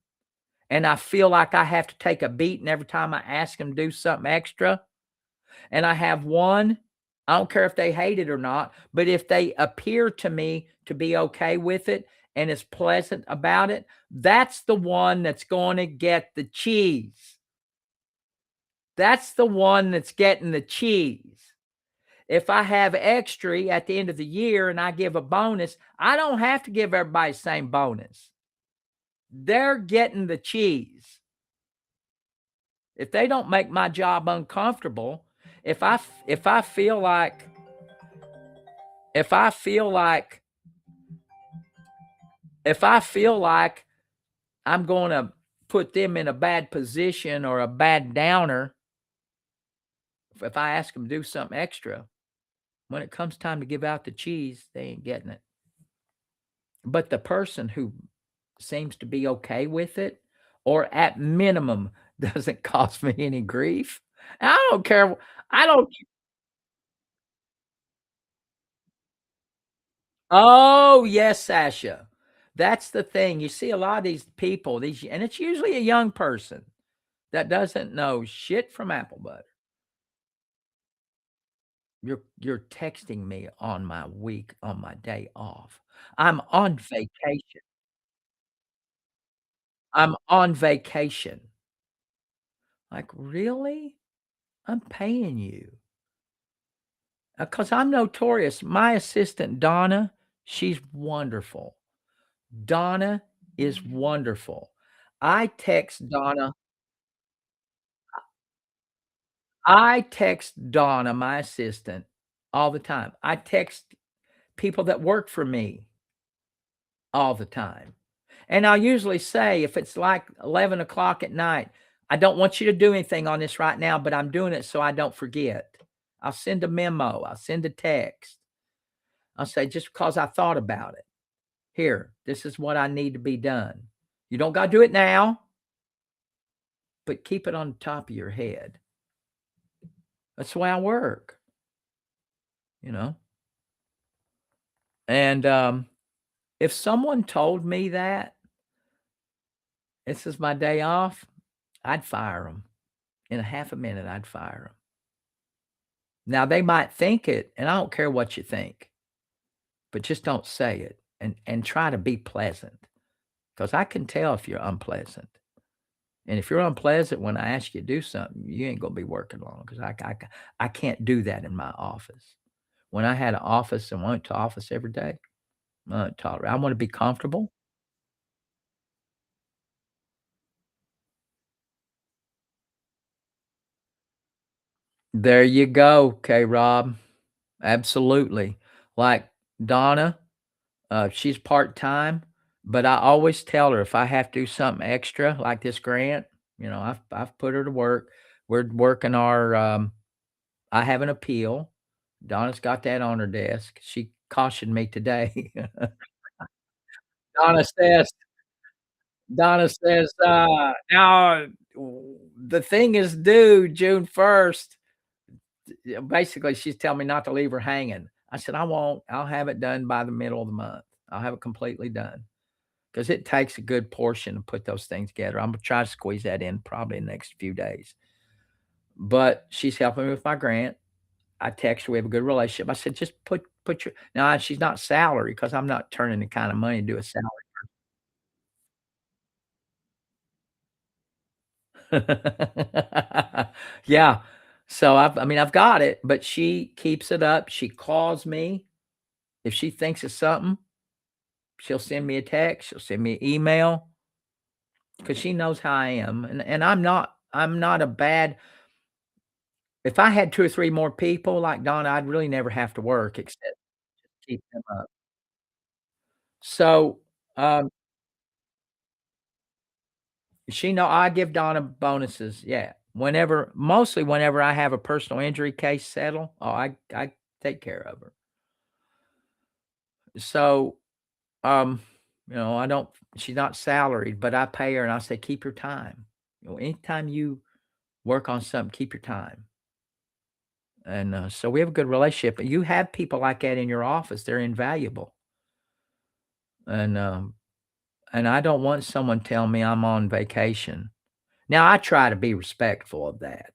and I feel like I have to take a beating every time I ask them to do something extra, and I have one, I don't care if they hate it or not, but if they appear to me to be okay with it and is pleasant about it, that's the one that's going to get the cheese. That's the one that's getting the cheese. If I have extra at the end of the year and I give a bonus, I don't have to give everybody the same bonus. They're getting the cheese. If they don't make my job uncomfortable, if I feel like if I feel like if I feel like I'm going to put them in a bad position or a bad downer, if I ask them to do something extra, when it comes time to give out the cheese, they ain't getting it. But the person who seems to be okay with it, or at minimum doesn't cause me any grief, I don't care. I don't. Oh, yes, Sasha. That's the thing. You see a lot of these people, and it's usually a young person that doesn't know shit from apple butter. You're texting me on my day off. I'm on vacation. I'm on vacation. Like, really? I'm paying you. Because I'm notorious. My assistant, Donna, she's wonderful. Donna is wonderful. I text Donna I text Donna, my assistant, all the time. I text people that work for me all the time. And I'll usually say, if it's like 11 o'clock at night, I don't want you to do anything on this right now, but I'm doing it so I don't forget. I'll send a memo. I'll send a text. I'll say, just because I thought about it. Here, this is what I need to be done. You don't got to do it now, but keep it on top of your head. That's the way I work, you know? And if someone told me that this is my day off, I'd fire them. In a half a minute, I'd fire them. Now, they might think it, and I don't care what you think, but just don't say it and try to be pleasant because I can tell if you're unpleasant. And if you're unpleasant when I ask you to do something, you ain't gonna be working long because I can't do that in my office. When I had an office and went to office every day, I don't tolerate I wanna be comfortable. There you go, K-Rob. Absolutely. Like Donna, she's part-time, but I always tell her if I have to do something extra, like this grant, I've put her to work. We're working our, I have an appeal. Donna's got that on her desk. She cautioned me today. Donna says Donna says, "Now the thing is due June 1st." Yeah, basically, she's telling me not to leave her hanging. I said, "I won't. I'll have it done by the middle of the month. I'll have it completely done because it takes a good portion to put those things together. I'm gonna try to squeeze that in probably in the next few days." But she's helping me with my grant. I text her, we have a good relationship. I said, "Just put your" now she's not salary because 'cause I'm not turning the kind of money to do a salary. Yeah. So I've got it, but she keeps it up. She calls me. If she thinks of something, she'll send me a text, she'll send me an email because she knows how I am. And I'm not a bad if I had 2 or 3 more people like Donna, I'd really never have to work except keep them up. So, she know I give Donna bonuses, yeah. Mostly whenever I have a personal injury case settle, oh, I take care of her. So, um, I don't she's not salaried, but I pay her and I say, "Keep your time." Anytime you work on something, keep your time. And, so we have a good relationship. And you have people like that in your office, they're invaluable. And, and I don't want someone telling me I'm on vacation. Now I try to be respectful of that,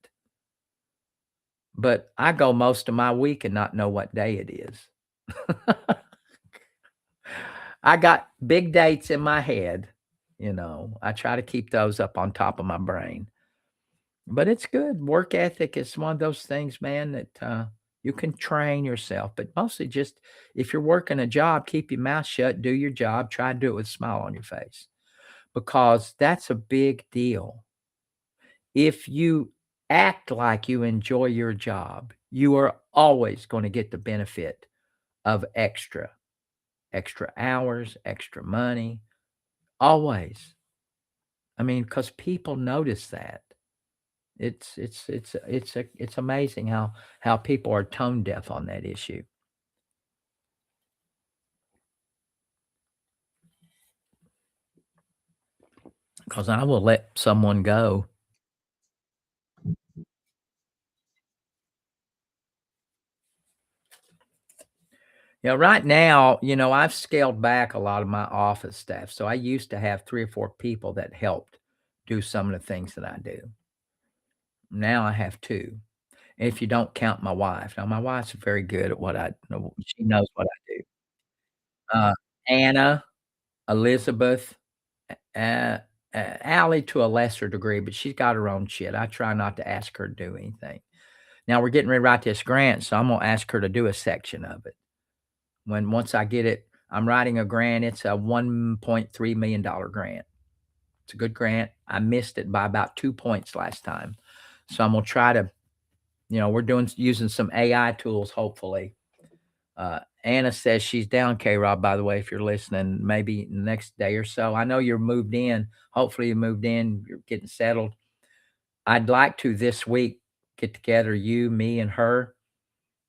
but I go most of my week and not know what day it is. I got big dates in my head, I try to keep those up on top of my brain. But it's good. Work ethic is one of those things, man, that, you can train yourself, but mostly just if you're working a job, keep your mouth shut, do your job, try to do it with a smile on your face because that's a big deal. If you act like you enjoy your job, you are always gonna get the benefit of extra hours, extra money, always. I mean, because people notice that. It's amazing how people are tone deaf on that issue. Because I will let someone go. Right now, I've scaled back a lot of my office staff. So I used to have 3 or 4 people that helped do some of the things that I do. Now I have 2, if you don't count my wife. Now my wife's very good at what I know she knows what I do. Uh, Anna, Elizabeth, uh, Allie to a lesser degree, but she's got her own shit. I try not to ask her to do anything. Now we're getting ready to write this grant, so I'm gonna ask her to do a section of it. Once I get it, I'm writing a grant. It's a $1.3 million grant. It's a good grant. I missed it by about 2 points last time. So I'm gonna try to, we're doing using some AI tools, hopefully. Anna says she's down, K-Rob, by the way, if you're listening, maybe the next day or so. I know you're moved in. Hopefully you moved in, you're getting settled. I'd like to this week get together, you, me, and her,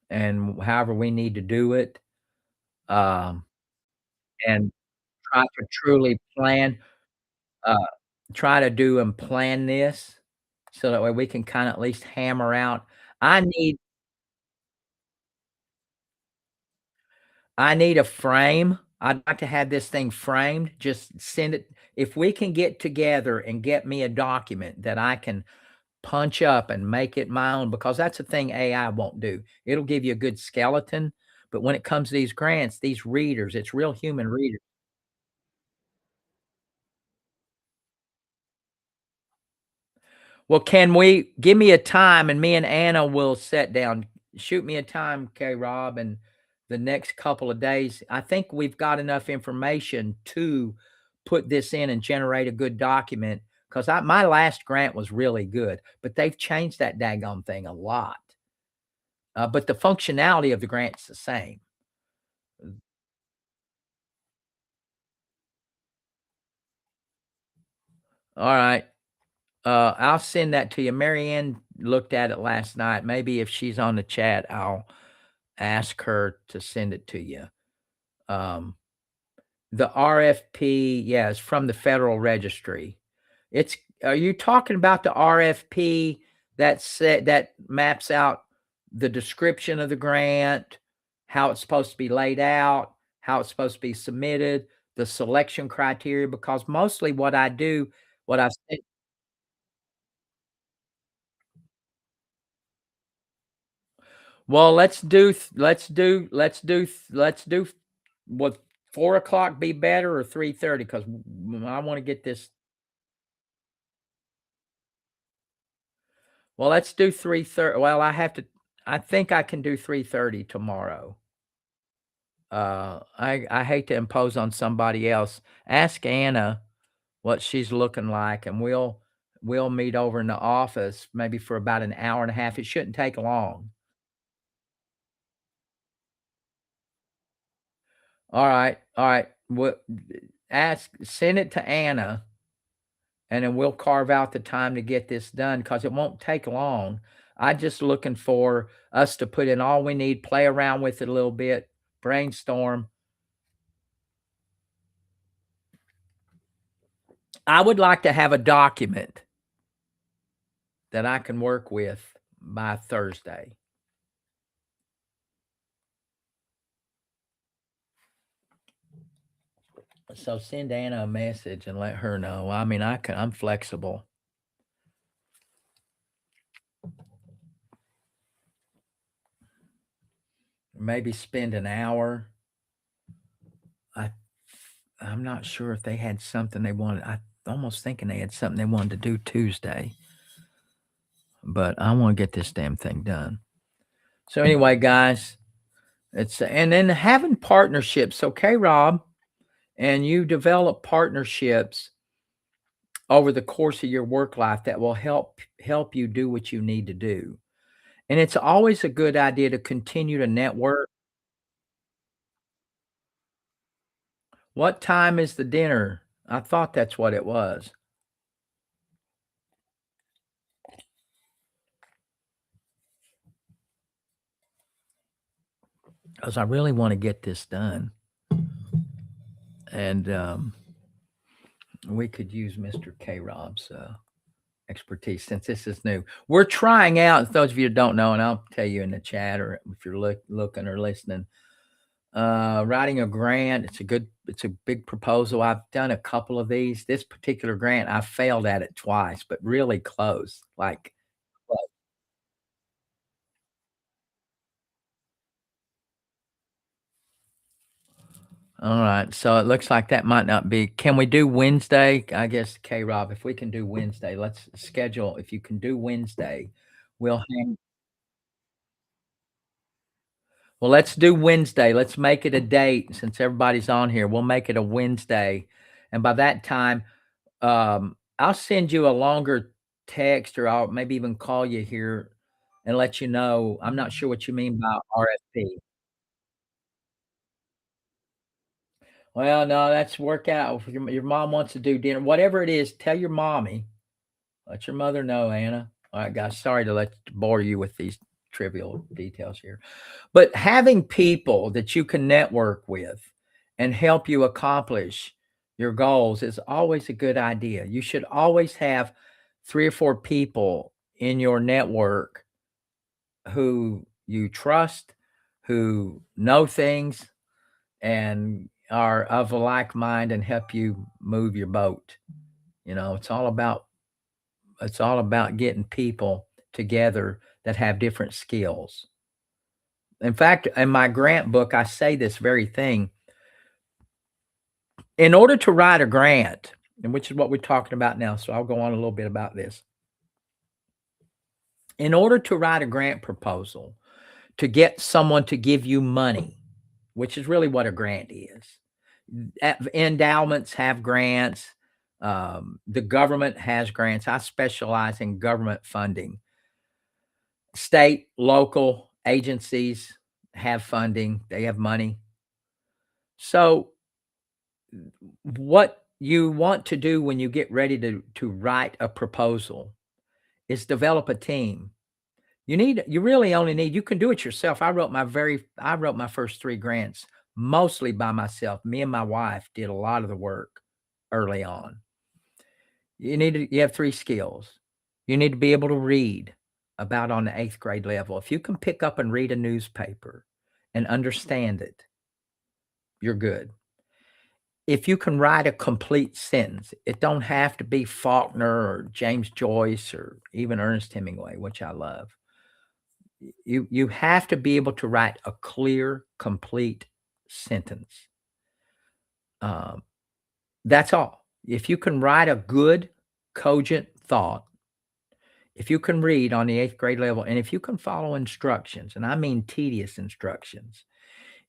and however we need to do it, um, and try to truly plan, uh, try to do and plan this so that way we can kinda at least hammer out. I need I need a frame. I'd like to have this thing framed, just send it if we can get together and get me a document that I can punch up and make it my own, because that's the thing AI won't do. It'll give you a good skeleton, but when it comes to these grants, these readers, it's real human readers. Well, can we give me a time and me and Anna will sit down. Shoot me a time, K Rob, and the next couple of days. I think we've got enough information to put this in and generate a good document. Because my last grant was really good, but they've changed that daggone thing a lot. But the functionality of the grant's the same. All right. I'll send that to you. Marianne looked at it last night. Maybe if she's on the chat, I'll ask her to send it to you. Um, the RFP, yeah, is from the Federal Registry. It's Are you talking about the RFP that maps out the description of the grant, how it's supposed to be laid out, how it's supposed to be submitted, the selection criteria? Because mostly what I've seen. Well, let's do what 4 o'clock be better or 3:30? Because I want to get this. Well, let's do 3:30. Well, I think I can do 3:30 tomorrow. I hate to impose on somebody else. Ask Anna what she's looking like, and we'll meet over in the office maybe for about an hour and a half. It shouldn't take long. All right. What send it to Anna, and then we'll carve out the time to get this done because it won't take long. I just looking for us to put in all we need, play around with it a little bit, brainstorm. I would like to have a document that I can work with by Thursday. So send Anna a message and let her know. I mean, I'm flexible. Maybe spend an hour. I I'm not sure if they had something they wanted. I almost thinking they had something they wanted to do Tuesday, but I want to get this damn thing done. So anyway, guys, it's and then having partnerships. Okay, Rob, and you develop partnerships over the course of your work life that will help you do what you need to do. And it's always a good idea to continue to network. What time is the dinner? I thought that's what it was. Because I really want to get this done. And we could use Mr. K Rob's expertise since this is new. We're trying out, those of you who don't know, and I'll tell you in the chat or if you're looking or listening, writing a grant. It's a big proposal. I've done a couple of these. This particular grant, I failed at it twice, but really close. Like, close. All right. So it looks like that might not be. Can we do Wednesday? I guess K Rob, if we can do Wednesday, let's schedule. If you can do Wednesday, we'll hang. Well, let's do Wednesday. Let's make it a date since everybody's on here. We'll make it a Wednesday. And by that time, I'll send you a longer text or I'll maybe even call you here and let you know. I'm not sure what you mean by RFP. Well, no, that's work out. If your mom wants to do dinner, whatever it is, tell your mommy. Let your mother know, Anna. All right, guys. Sorry to bore you with these trivial details here, but having people that you can network with and help you accomplish your goals is always a good idea. You should always have 3 or 4 people in your network who you trust, who know things, and are of a like mind and help you move your boat. It's all about getting people together that have different skills. In fact, in my grant book, I say this very thing. In order to write a grant, and which is what we're talking about now, so I'll go on a little bit about this. In order to write a grant proposal, to get someone to give you money, which is really what a grant is. Endowments have grants. The government has grants. I specialize in government funding. State, local agencies have funding, they have money. So, what you want to do when you get ready to write a proposal is develop a team. You really only need, you can do it yourself. I wrote my first 3 grants mostly by myself. Me and my wife did a lot of the work early on. You have 3 skills. You need to be able to read about on the 8th grade level. If you can pick up and read a newspaper and understand it, you're good. If you can write a complete sentence, it don't have to be Faulkner or James Joyce or even Ernest Hemingway, which I love. You have to be able to write a clear, complete sentence. Um, that's all. If you can write a good, cogent thought, if you can read on the 8th grade level, and if you can follow instructions, and I mean tedious instructions,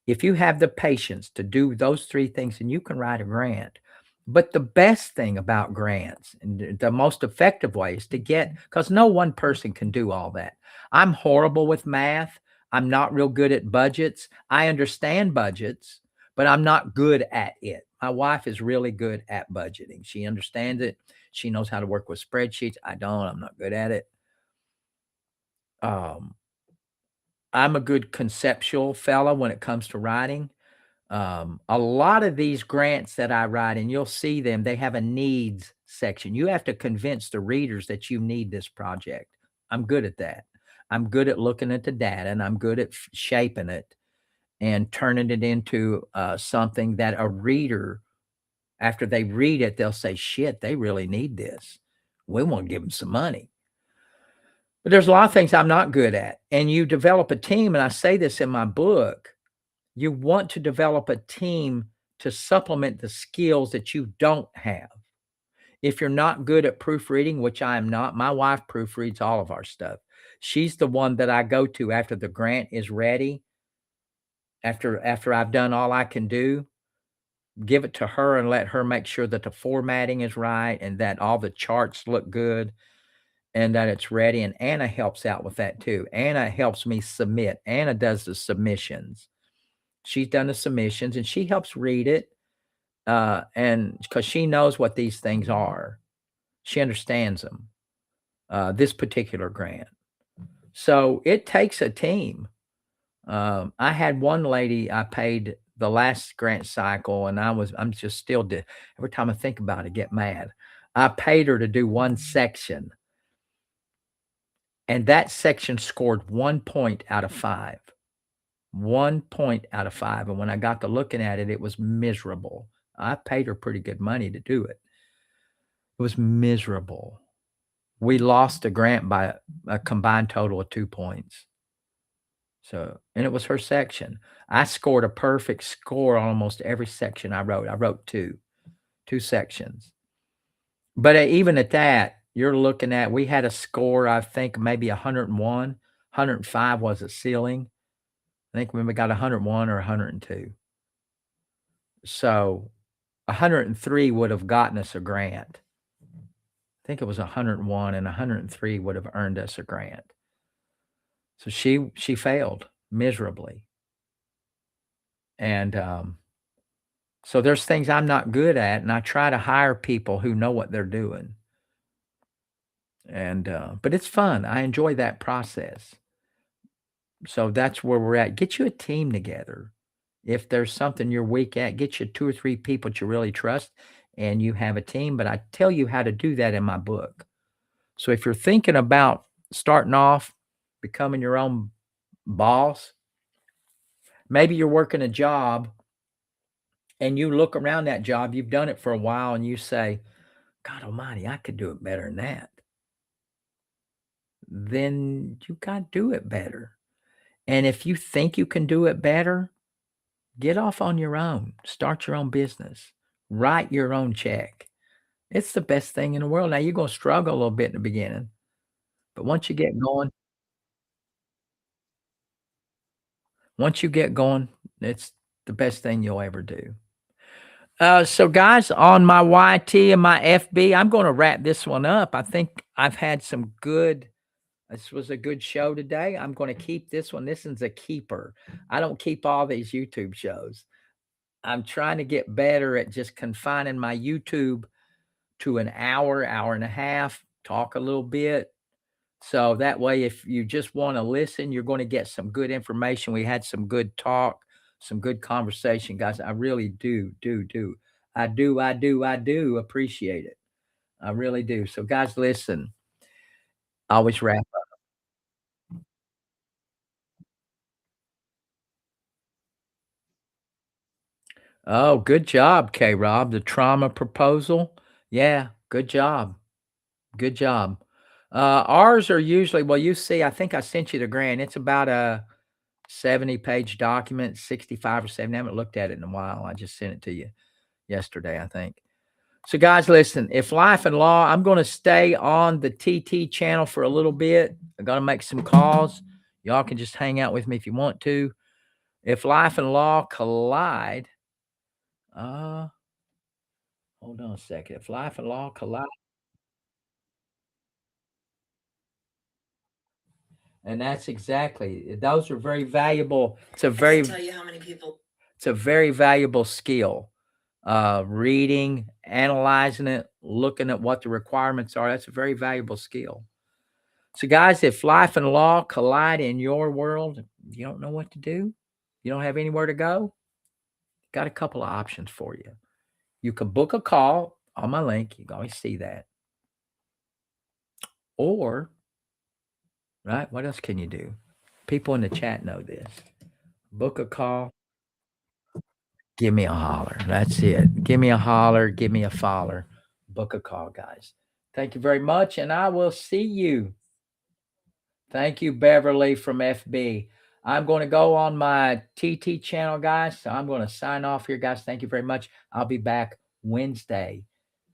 if you have the patience to do those 3 things, then you can write a grant. But the best thing about grants and the most effective way is to get, because no one person can do all that. I'm horrible with math. I'm not real good at budgets. I understand budgets, but I'm not good at it. My wife is really good at budgeting. She understands it. She knows how to work with spreadsheets. I don't. I'm not good at it. Um, I'm a good conceptual fella when it comes to writing. A lot of these grants that I write, and you'll see them, they have a needs section. You have to convince the readers that you need this project. I'm good at that. I'm good at looking at the data, and I'm good at shaping it and turning it into something that a reader, after they read it, they'll say, shit, they really need this. We want to give them some money. But there's a lot of things I'm not good at. And you develop a team, and I say this in my book. You want to develop a team to supplement the skills that you don't have. If you're not good at proofreading, which I am not, my wife proofreads all of our stuff. She's the one that I go to after the grant is ready. After I've done all I can do, give it to her and let her make sure that the formatting is right and that all the charts look good and that it's ready. And Anna helps out with that too. Anna helps me submit. Anna does the submissions. She's done the submissions and she helps read it. And because she knows what these things are, she understands them. This particular grant. So it takes a team. I had one lady I paid the last grant cycle, and I'm just still, every time I think about it, I get mad. I paid her to do one section, and that section scored 1 point out of 5. 1 point out of 5. And when I got to looking at it, it was miserable. I paid her pretty good money to do it. It was miserable. We lost the grant by a combined total of 2 points. So, and it was her section. I scored a perfect score on almost every section I wrote. I wrote two sections. But even at that, you're looking at, we had a score, I think maybe 101, 105 was a ceiling. I think we got 101 or 102. So 103 would have gotten us a grant. I think it was 101 and 103 would have earned us a grant. So she failed miserably. And So there's things I'm not good at, and I try to hire people who know what they're doing. And but it's fun. I enjoy that process. So that's where we're at. Get you a team together. If there's something you're weak at, get you 2 or 3 people that you really trust and you have a team, but I tell you how to do that in my book. So if you're thinking about starting off, becoming your own boss, maybe you're working a job and you look around that job, you've done it for a while and you say, God almighty, I could do it better than that. Then you got to do it better. And if you think you can do it better, get off on your own. Start your own business. Write your own check. It's the best thing in the world. Now you're gonna struggle a little bit in the beginning, but once you get going, it's the best thing you'll ever do. So guys, on my YT and my FB, I'm gonna wrap this one up. I think I've had some good this was a good show today. I'm gonna keep this one. This one's a keeper. I don't keep all these YouTube shows. I'm trying to get better at just confining my YouTube to an hour, hour and a half, talk a little bit. So that way, if you just want to listen, you're going to get some good information. We had some good talk, some good conversation, guys. I really do. I do appreciate it. I really do. So, guys, listen, I always wrap up. Oh, good job, K Rob. The trauma proposal. Yeah, good job. Good job. Ours are usually, well, you see, I think I sent you the grant. It's about a 70-page document, 65 or 70. I haven't looked at it in a while. I just sent it to you yesterday, I think. So, guys, listen, if life and law, I'm going to stay on the TT channel for a little bit. I'm going to make some calls. Y'all can just hang out with me if you want to. If life and law collide, uh, hold on a second. If life and law collide, and that's exactly, those are very valuable. It's a very valuable skill. Reading, analyzing it, looking at what the requirements are. That's a very valuable skill. So, guys, if life and law collide in your world, you don't know what to do, you don't have anywhere to go, got a couple of options for you. You can book a call on my link. You can always see that. Or, right, what else can you do? People in the chat know this. Book a call, give me a holler. That's it. Give me a holler, give me a follower. Book a call, guys. Thank you very much, and I will see you. Thank you, Beverly from FB. I'm going to go on my TT channel, guys. So I'm going to sign off here, guys. Thank you very much. I'll be back Wednesday.